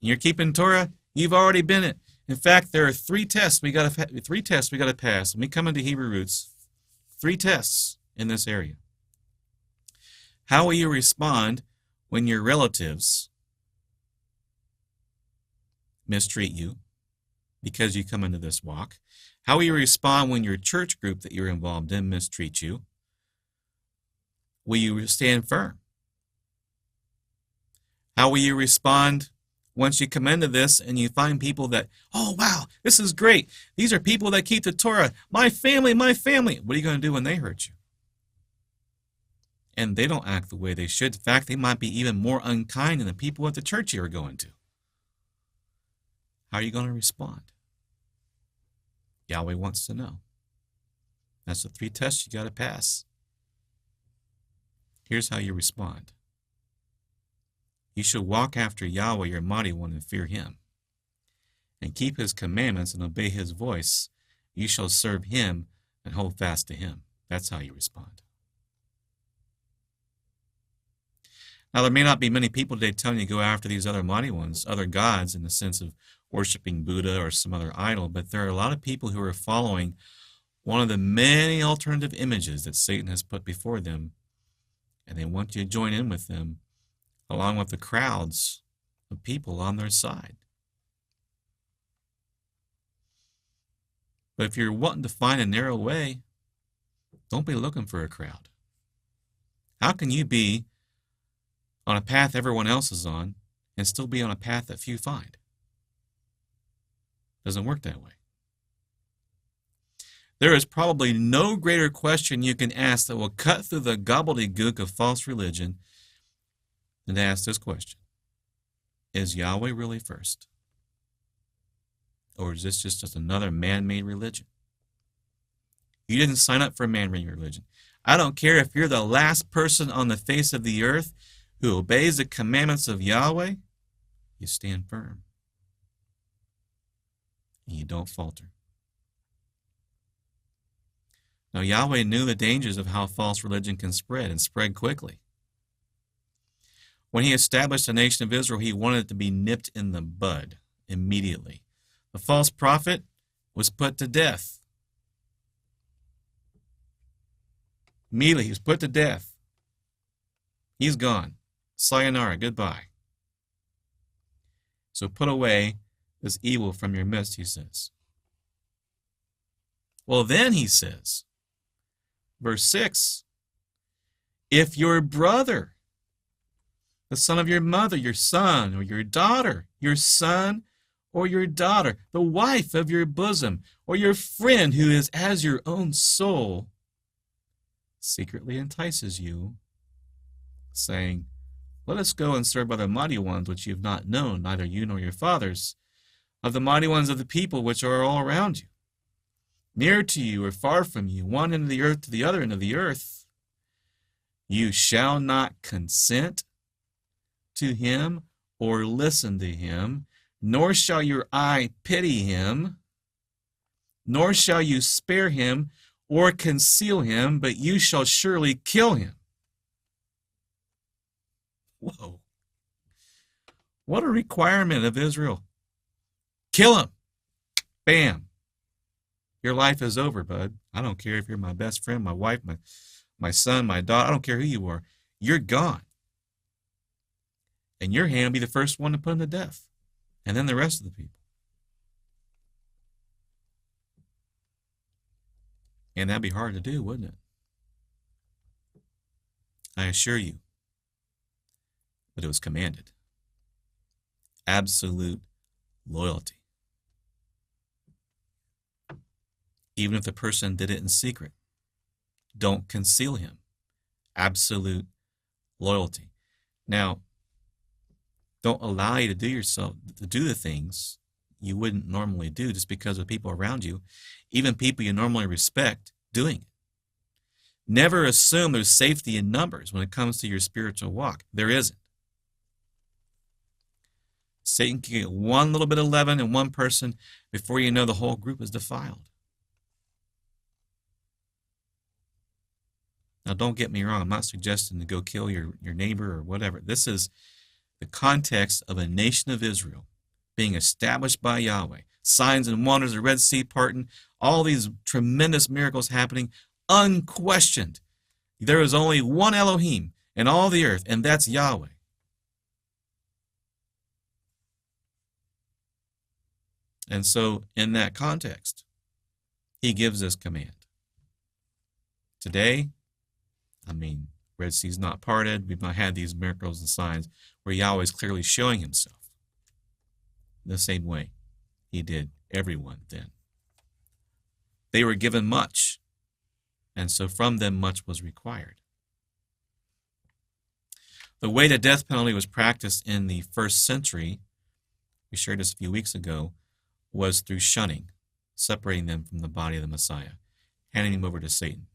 and you're keeping Torah, you've already been it. In fact, there are three tests we got to pass when we come into Hebrew roots. 3 tests in this area. How will you respond when your relatives mistreat you because you come into this walk? How will you respond when your church group that you're involved in mistreats you? Will you stand firm? How will you respond once you come into this and you find people that, oh, wow, this is great. These are people that keep the Torah. My family, my family. What are you going to do when they hurt you? And they don't act the way they should. In fact, they might be even more unkind than the people at the church you are going to. How are you going to respond? Yahweh wants to know. That's the 3 tests you got to pass. Here's how you respond. You shall walk after Yahweh, your mighty one, and fear him, and keep his commandments and obey his voice. You shall serve him and hold fast to him. That's how you respond. Now, there may not be many people today telling you to go after these other mighty ones, other gods, in the sense of worshiping Buddha or some other idol, but there are a lot of people who are following one of the many alternative images that Satan has put before them, and they want you to join in with them, along with the crowds of people on their side. But if you're wanting to find a narrow way, don't be looking for a crowd. How can you be on a path everyone else is on and still be on a path that few find? Doesn't work that way. There is probably no greater question you can ask that will cut through the gobbledygook of false religion than to ask this question. Is Yahweh really first? Or is this just another man-made religion? You didn't sign up for a man-made religion. I don't care if you're the last person on the face of the earth who obeys the commandments of Yahweh, you stand firm. And you don't falter. Now, Yahweh knew the dangers of how false religion can spread, and spread quickly. When he established the nation of Israel, he wanted it to be nipped in the bud immediately. The false prophet was put to death. Immediately, he was put to death. He's gone. Sayonara, goodbye. So put away this evil from your midst, he says. Well, then he says, verse 6, if your brother, the son of your mother, your son or your daughter, your son or your daughter, the wife of your bosom, or your friend who is as your own soul, secretly entices you, saying, let us go and serve other mighty ones which you have not known, neither you nor your fathers, of the mighty ones of the people which are all around you, near to you or far from you, one end of the earth to the other end of the earth, you shall not consent to him or listen to him, nor shall your eye pity him, nor shall you spare him or conceal him, but you shall surely kill him. Whoa. What a requirement of Israel. Kill him. Bam. Your life is over, bud. I don't care if you're my best friend, my wife, my son, my daughter. I don't care who you are. You're gone. And your hand will be the first one to put him to death. And then the rest of the people. And that'd be hard to do, wouldn't it? I assure you. But it was commanded. Absolute loyalty. Even if the person did it in secret. Don't conceal him. Absolute loyalty. Now, don't allow you to do the things you wouldn't normally do just because of people around you, even people you normally respect, doing it. Never assume there's safety in numbers when it comes to your spiritual walk. There isn't. Satan can get one little bit of leaven in one person before you know the whole group is defiled. Now, don't get me wrong. I'm not suggesting to go kill your neighbor or whatever. This is the context of a nation of Israel being established by Yahweh. Signs and wonders, the Red Sea parting, all these tremendous miracles happening, unquestioned. There is only one Elohim in all the earth, and that's Yahweh. And so in that context, he gives this command. Today, Red Sea's not parted. We've not had these miracles and signs where Yahweh is clearly showing himself the same way he did everyone then. They were given much, and so from them much was required. The way the death penalty was practiced in the first century, we shared this a few weeks ago, was through shunning, separating them from the body of the Messiah, handing them over to Satan,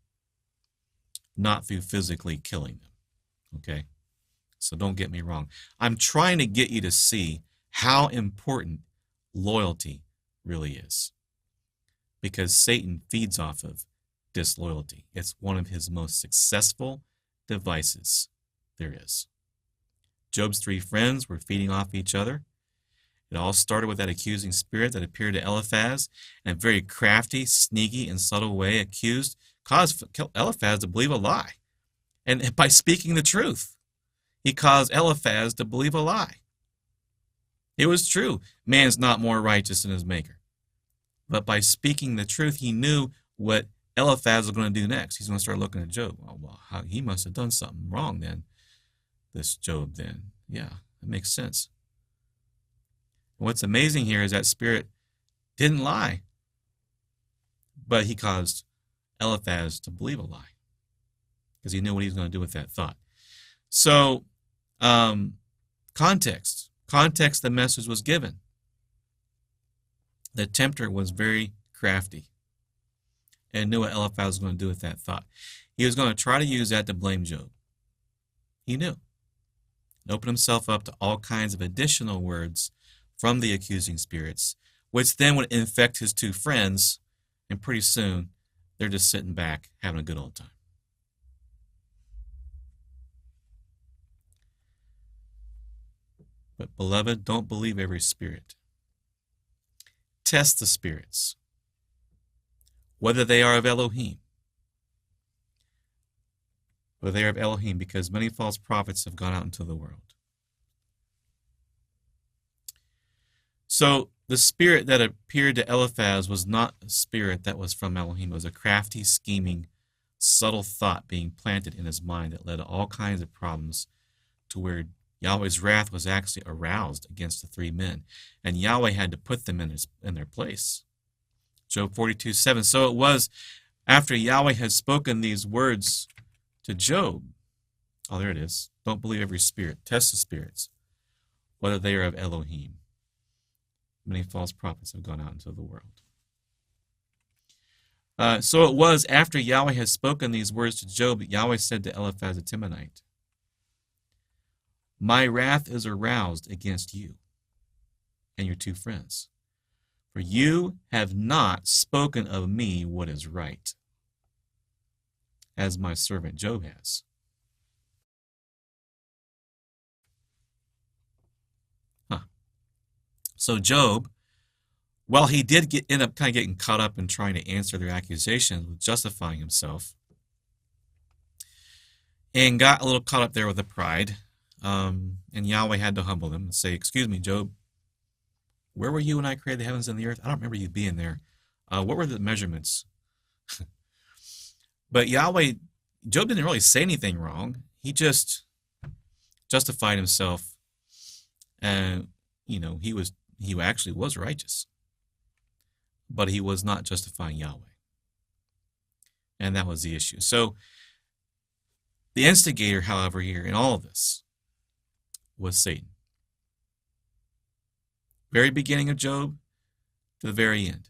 not through physically killing them. Okay? So don't get me wrong. I'm trying to get you to see how important loyalty really is, because Satan feeds off of disloyalty. It's one of his most successful devices there is. Job's three friends were feeding off each other. It all started with that accusing spirit that appeared to Eliphaz in a very crafty, sneaky, and subtle way caused Eliphaz to believe a lie. And by speaking the truth, he caused Eliphaz to believe a lie. It was true. Man's not more righteous than his maker. But by speaking the truth, he knew what Eliphaz was going to do next. He's going to start looking at Job. Oh, well, he must have done something wrong then, this Job then. Yeah, that makes sense. And what's amazing here is that spirit didn't lie, but he caused Eliphaz to believe a lie because he knew what he was going to do with that thought. So, context, the message was given. The tempter was very crafty and knew what Eliphaz was going to do with that thought. He was going to try to use that to blame Job. He knew. And open himself up to all kinds of additional words from the accusing spirits, which then would infect his two friends, and pretty soon they're just sitting back having a good old time. But beloved, don't believe every spirit. Test the spirits, whether they are of Elohim. Whether they are of Elohim, because many false prophets have gone out into the world. So the spirit that appeared to Eliphaz was not a spirit that was from Elohim. It was a crafty, scheming, subtle thought being planted in his mind that led to all kinds of problems, to where Yahweh's wrath was actually aroused against the three men, and Yahweh had to put them in their place. Job 42:7. So it was after Yahweh had spoken these words to Job. Oh, there it is. Don't believe every spirit. Test the spirits, whether they are of Elohim. Many false prophets have gone out into the world. So it was after Yahweh had spoken these words to Job that Yahweh said to Eliphaz the Temanite, "My wrath is aroused against you and your two friends, for you have not spoken of me what is right, as my servant Job has." So Job, while he did end up kind of getting caught up in trying to answer their accusations with justifying himself, and got a little caught up there with the pride, and Yahweh had to humble him and say, "Excuse me, Job, where were you when I created the heavens and the earth? I don't remember you being there. What were the measurements?" But Job didn't really say anything wrong. He just justified himself, and he actually was righteous, but he was not justifying Yahweh, and that was the issue. So the instigator, however, here in all of this was Satan. Very beginning of Job to the very end.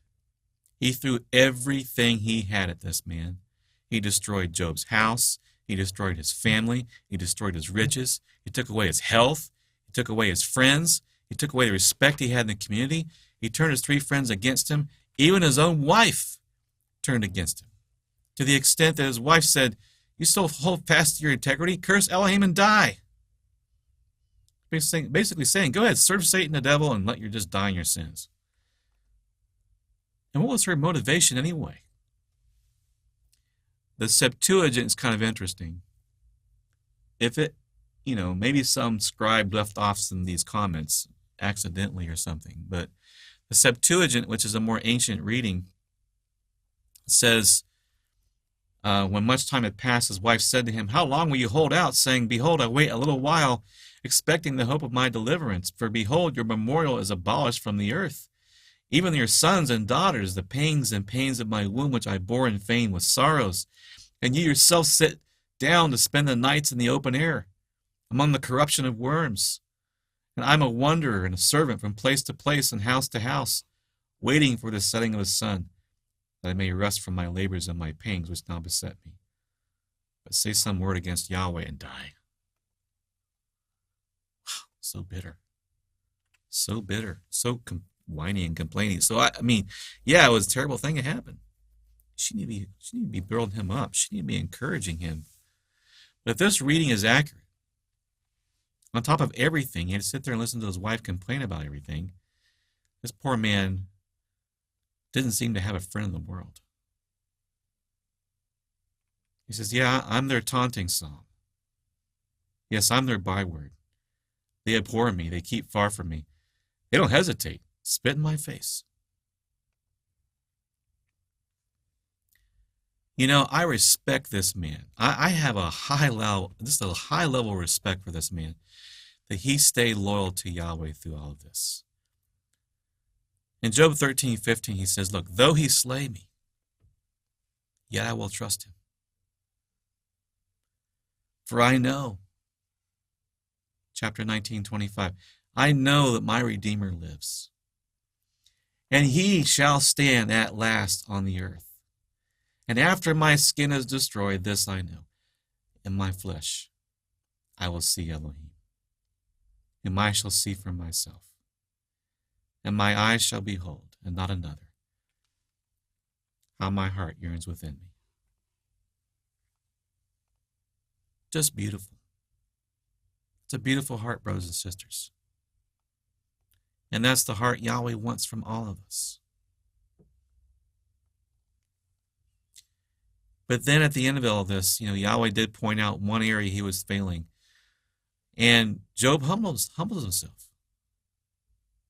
He threw everything he had at this man. He destroyed Job's house. He destroyed his family. He destroyed his riches. He took away his health. He took away his friends. He took away the respect he had in the community. He turned his three friends against him. Even his own wife turned against him, to the extent that his wife said, "You still hold fast to your integrity? Curse Elohim and die." Basically saying, go ahead, serve Satan the devil and let you just die in your sins. And what was her motivation anyway? The Septuagint is kind of interesting. If it, maybe some scribe left off some of these comments accidentally or something, but The Septuagint, which is a more ancient reading, says, when much time had passed, his wife said to him, "How long will you hold out, saying, Behold, I wait a little while, expecting the hope of my deliverance? For behold, your memorial is abolished from the earth. Even your sons and daughters, the pangs and pains of my womb, which I bore in vain with sorrows. And you yourself sit down to spend the nights in the open air, among the corruption of worms. And I am a wanderer and a servant from place to place and house to house, waiting for the setting of the sun, that I may rest from my labors and my pangs which now beset me. But say some word against Yahweh and die." So bitter. So bitter. So whiny and complaining. So, I mean, yeah, it was a terrible thing that happened. She needed to be building him up. She needed to be encouraging him. But if this reading is accurate, on top of everything, he had to sit there and listen to his wife complain about everything. This poor man didn't seem to have a friend in the world. He says, "Yeah, I'm their taunting song. Yes, I'm their byword. They abhor me. They keep far from me. They don't hesitate. Spit in my face." You know, I respect this man. I have a high level respect for this man, that he stayed loyal to Yahweh through all of this. In Job 13:15, he says, "Look, though he slay me, yet I will trust him. For I know," chapter 19:25, "I know that my Redeemer lives, and he shall stand at last on the earth. And after my skin is destroyed, this I know, in my flesh I will see Elohim, whom I shall see for myself, and my eyes shall behold, and not another, how my heart yearns within me." Just beautiful. It's a beautiful heart, brothers and sisters. And that's the heart Yahweh wants from all of us. But then at the end of all this, Yahweh did point out one area he was failing. And Job humbles himself.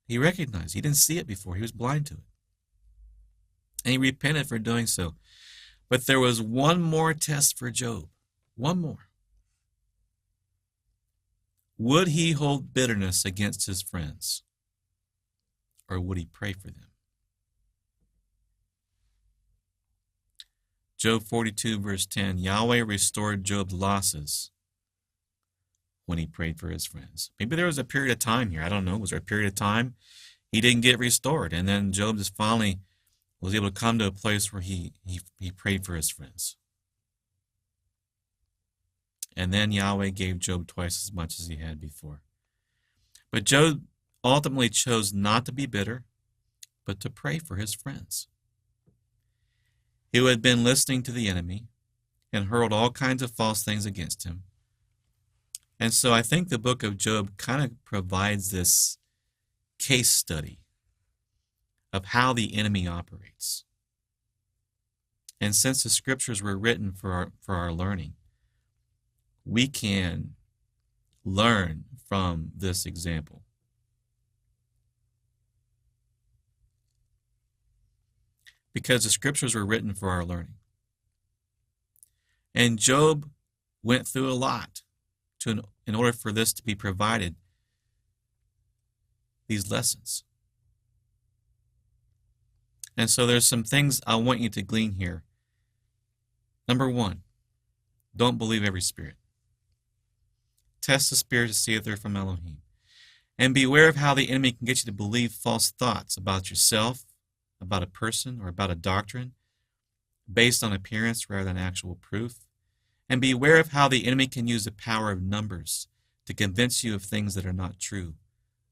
He recognized. He didn't see it before. He was blind to it. And he repented for doing so. But there was one more test for Job. One more. Would he hold bitterness against his friends? Or would he pray for them? Job 42, verse 10, Yahweh restored Job's losses when he prayed for his friends. Maybe there was a period of time here. I don't know. Was there a period of time he didn't get restored? And then Job just finally was able to come to a place where he prayed for his friends. And then Yahweh gave Job twice as much as he had before. But Job ultimately chose not to be bitter, but to pray for his friends, who had been listening to the enemy and hurled all kinds of false things against him. And so I think the book of Job kind of provides this case study of how the enemy operates. And since the scriptures were written for our learning, we can learn from this example. Because the scriptures were written for our learning. And Job went through a lot in order for this to be provided, these lessons. And so there's some things I want you to glean here. Number one, don't believe every spirit. Test the spirit to see if they're from Elohim. And beware of how the enemy can get you to believe false thoughts about yourself, about a person, or about a doctrine based on appearance rather than actual proof. And beware of how the enemy can use the power of numbers to convince you of things that are not true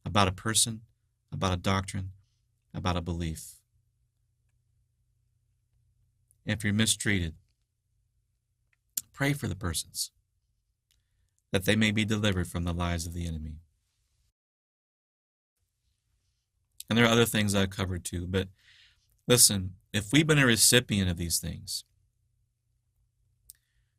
about a person, about a doctrine, about a belief. If you're mistreated, pray for the persons, that they may be delivered from the lies of the enemy. And there are other things I've covered too, but listen, if we've been a recipient of these things,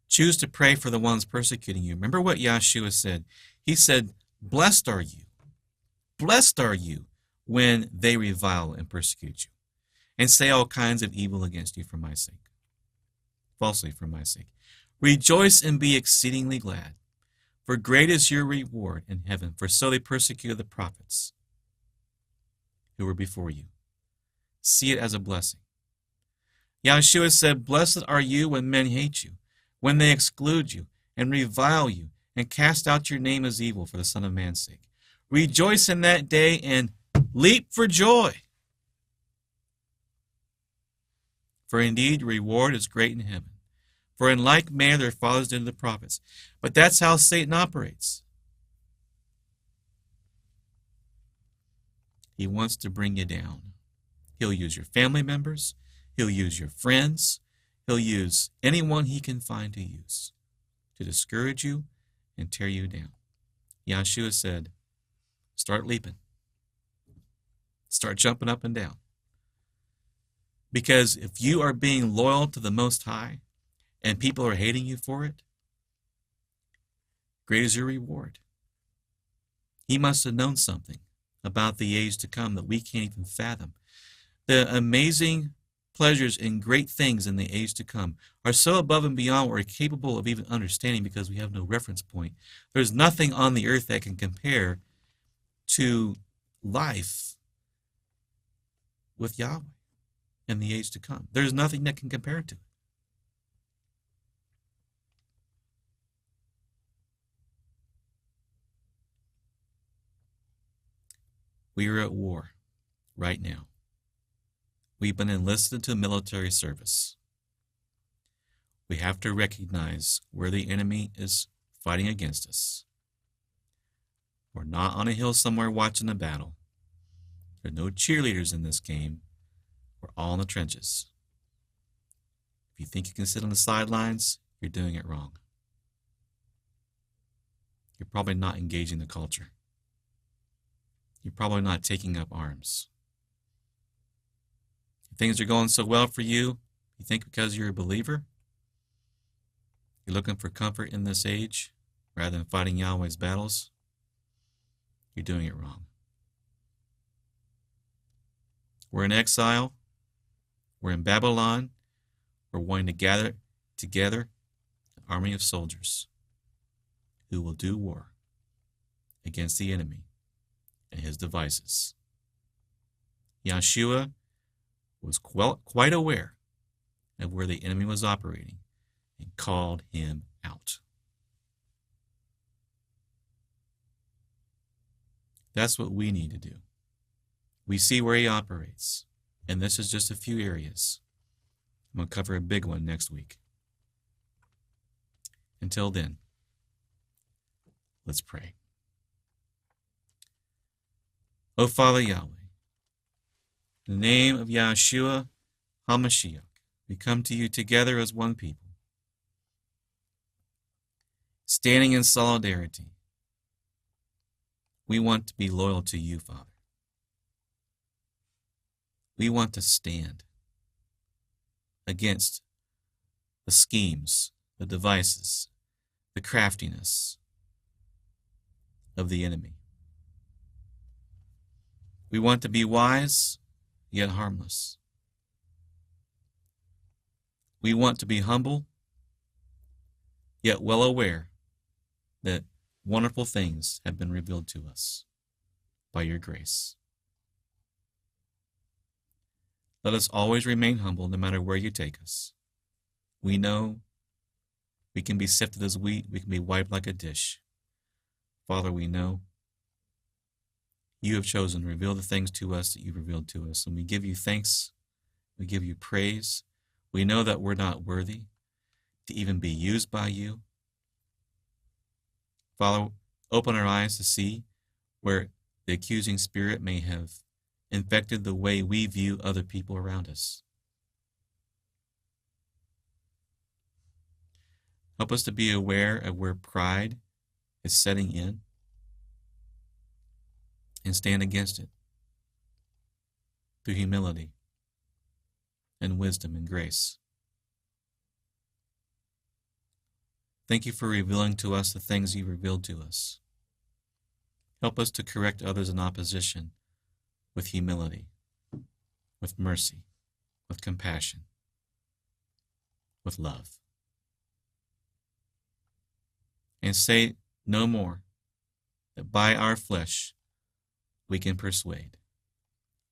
choose to pray for the ones persecuting you. Remember what Yahshua said. He said, blessed are you when they revile and persecute you, and say all kinds of evil against you for my sake, falsely for my sake. Rejoice and be exceedingly glad, for great is your reward in heaven, for so they persecuted the prophets who were before you. See it as a blessing. Yahshua said, blessed are you when men hate you, when they exclude you, and revile you, and cast out your name as evil for the Son of Man's sake. Rejoice in that day and leap for joy. For indeed, your reward is great in heaven. For in like manner their fathers did to the prophets. But that's how Satan operates. He wants to bring you down. He'll use your family members. He'll use your friends. He'll use anyone he can find to use to discourage you and tear you down. Yahshua said, start leaping. Start jumping up and down. Because if you are being loyal to the Most High and people are hating you for it, great is your reward. He must have known something about the age to come that we can't even fathom. The amazing pleasures and great things in the age to come are so above and beyond what we're capable of even understanding because we have no reference point. There's nothing on the earth that can compare to life with Yahweh in the age to come. There's nothing that can compare to it. We are at war right now. We've been enlisted to military service. We have to recognize where the enemy is fighting against us. We're not on a hill somewhere watching a battle. There are no cheerleaders in this game. We're all in the trenches. If you think you can sit on the sidelines, you're doing it wrong. You're probably not engaging the culture. You're probably not taking up arms. If things are going so well for you, you think because you're a believer, you're looking for comfort in this age rather than fighting Yahweh's battles, you're doing it wrong. We're in exile. We're in Babylon. We're wanting to gather together an army of soldiers who will do war against the enemy and his devices. Yahshua was quite aware of where the enemy was operating and called him out. That's what we need to do. We see where he operates, and this is just a few areas. I'm going to cover a big one next week. Until then, let's pray. O Father Yahweh, in the name of Yahshua HaMashiach, we come to you together as one people, standing in solidarity. We want to be loyal to you, Father. We want to stand against the schemes, the devices, the craftiness of the enemy. We want to be wise, yet harmless. We want to be humble, yet well aware that wonderful things have been revealed to us by your grace. Let us always remain humble no matter where you take us. We know we can be sifted as wheat, we can be wiped like a dish. Father, we know you have chosen to reveal the things to us that you've revealed to us, and we give you thanks, we give you praise. We know that we're not worthy to even be used by you. Father, open our eyes to see where the accusing spirit may have infected the way we view other people around us. Help us to be aware of where pride is setting in and stand against it through humility and wisdom and grace. Thank you for revealing to us the things you revealed to us. Help us to correct others in opposition with humility, with mercy, with compassion, with love. And say no more that by our flesh we can persuade.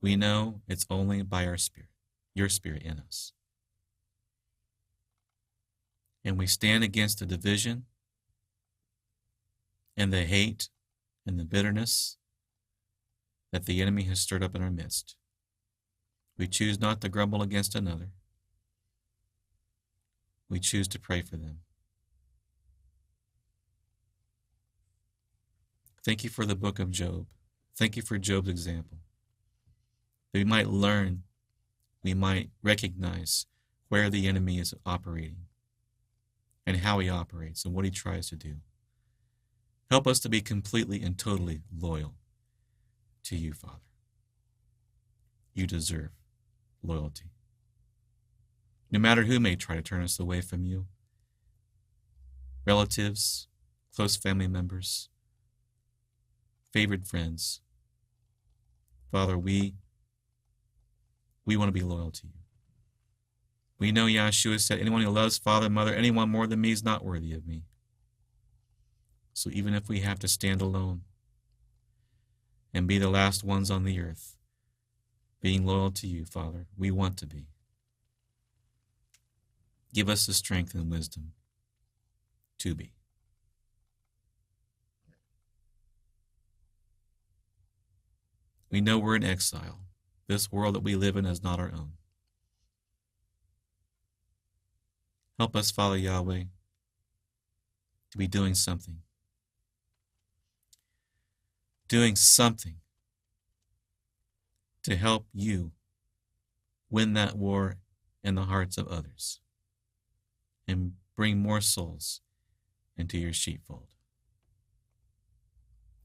We know it's only by our Spirit, your Spirit in us. And we stand against the division and the hate and the bitterness that the enemy has stirred up in our midst. We choose not to grumble against another. We choose to pray for them. Thank you for the book of Job. Thank you for Job's example. That we might learn, we might recognize where the enemy is operating and how he operates and what he tries to do. Help us to be completely and totally loyal to you, Father. You deserve loyalty. No matter who may try to turn us away from you, relatives, close family members, favored friends, Father, we want to be loyal to you. We know Yahshua said, anyone who loves father, mother, anyone more than me is not worthy of me. So even if we have to stand alone and be the last ones on the earth, being loyal to you, Father, we want to be. Give us the strength and wisdom to be. We know we're in exile. This world that we live in is not our own. Help us, Father Yahweh, to be doing something. Doing something to help you win that war in the hearts of others and bring more souls into your sheepfold.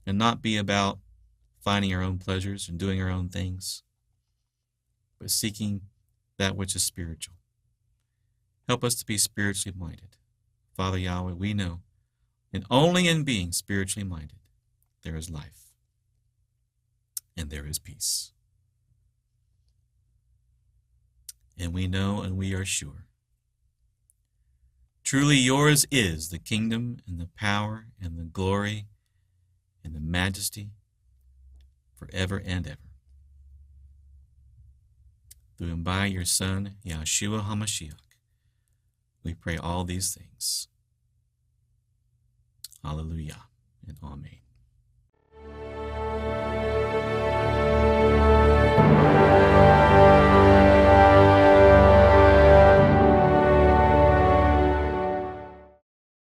And not be about finding our own pleasures and doing our own things, but seeking that which is spiritual. Help us to be spiritually minded. Father Yahweh, we know, and only in being spiritually minded, there is life and there is peace. And we know and we are sure, truly yours is the kingdom and the power and the glory and the majesty forever and ever. Through and by your Son, Yahshua HaMashiach, we pray all these things. Hallelujah and Amen.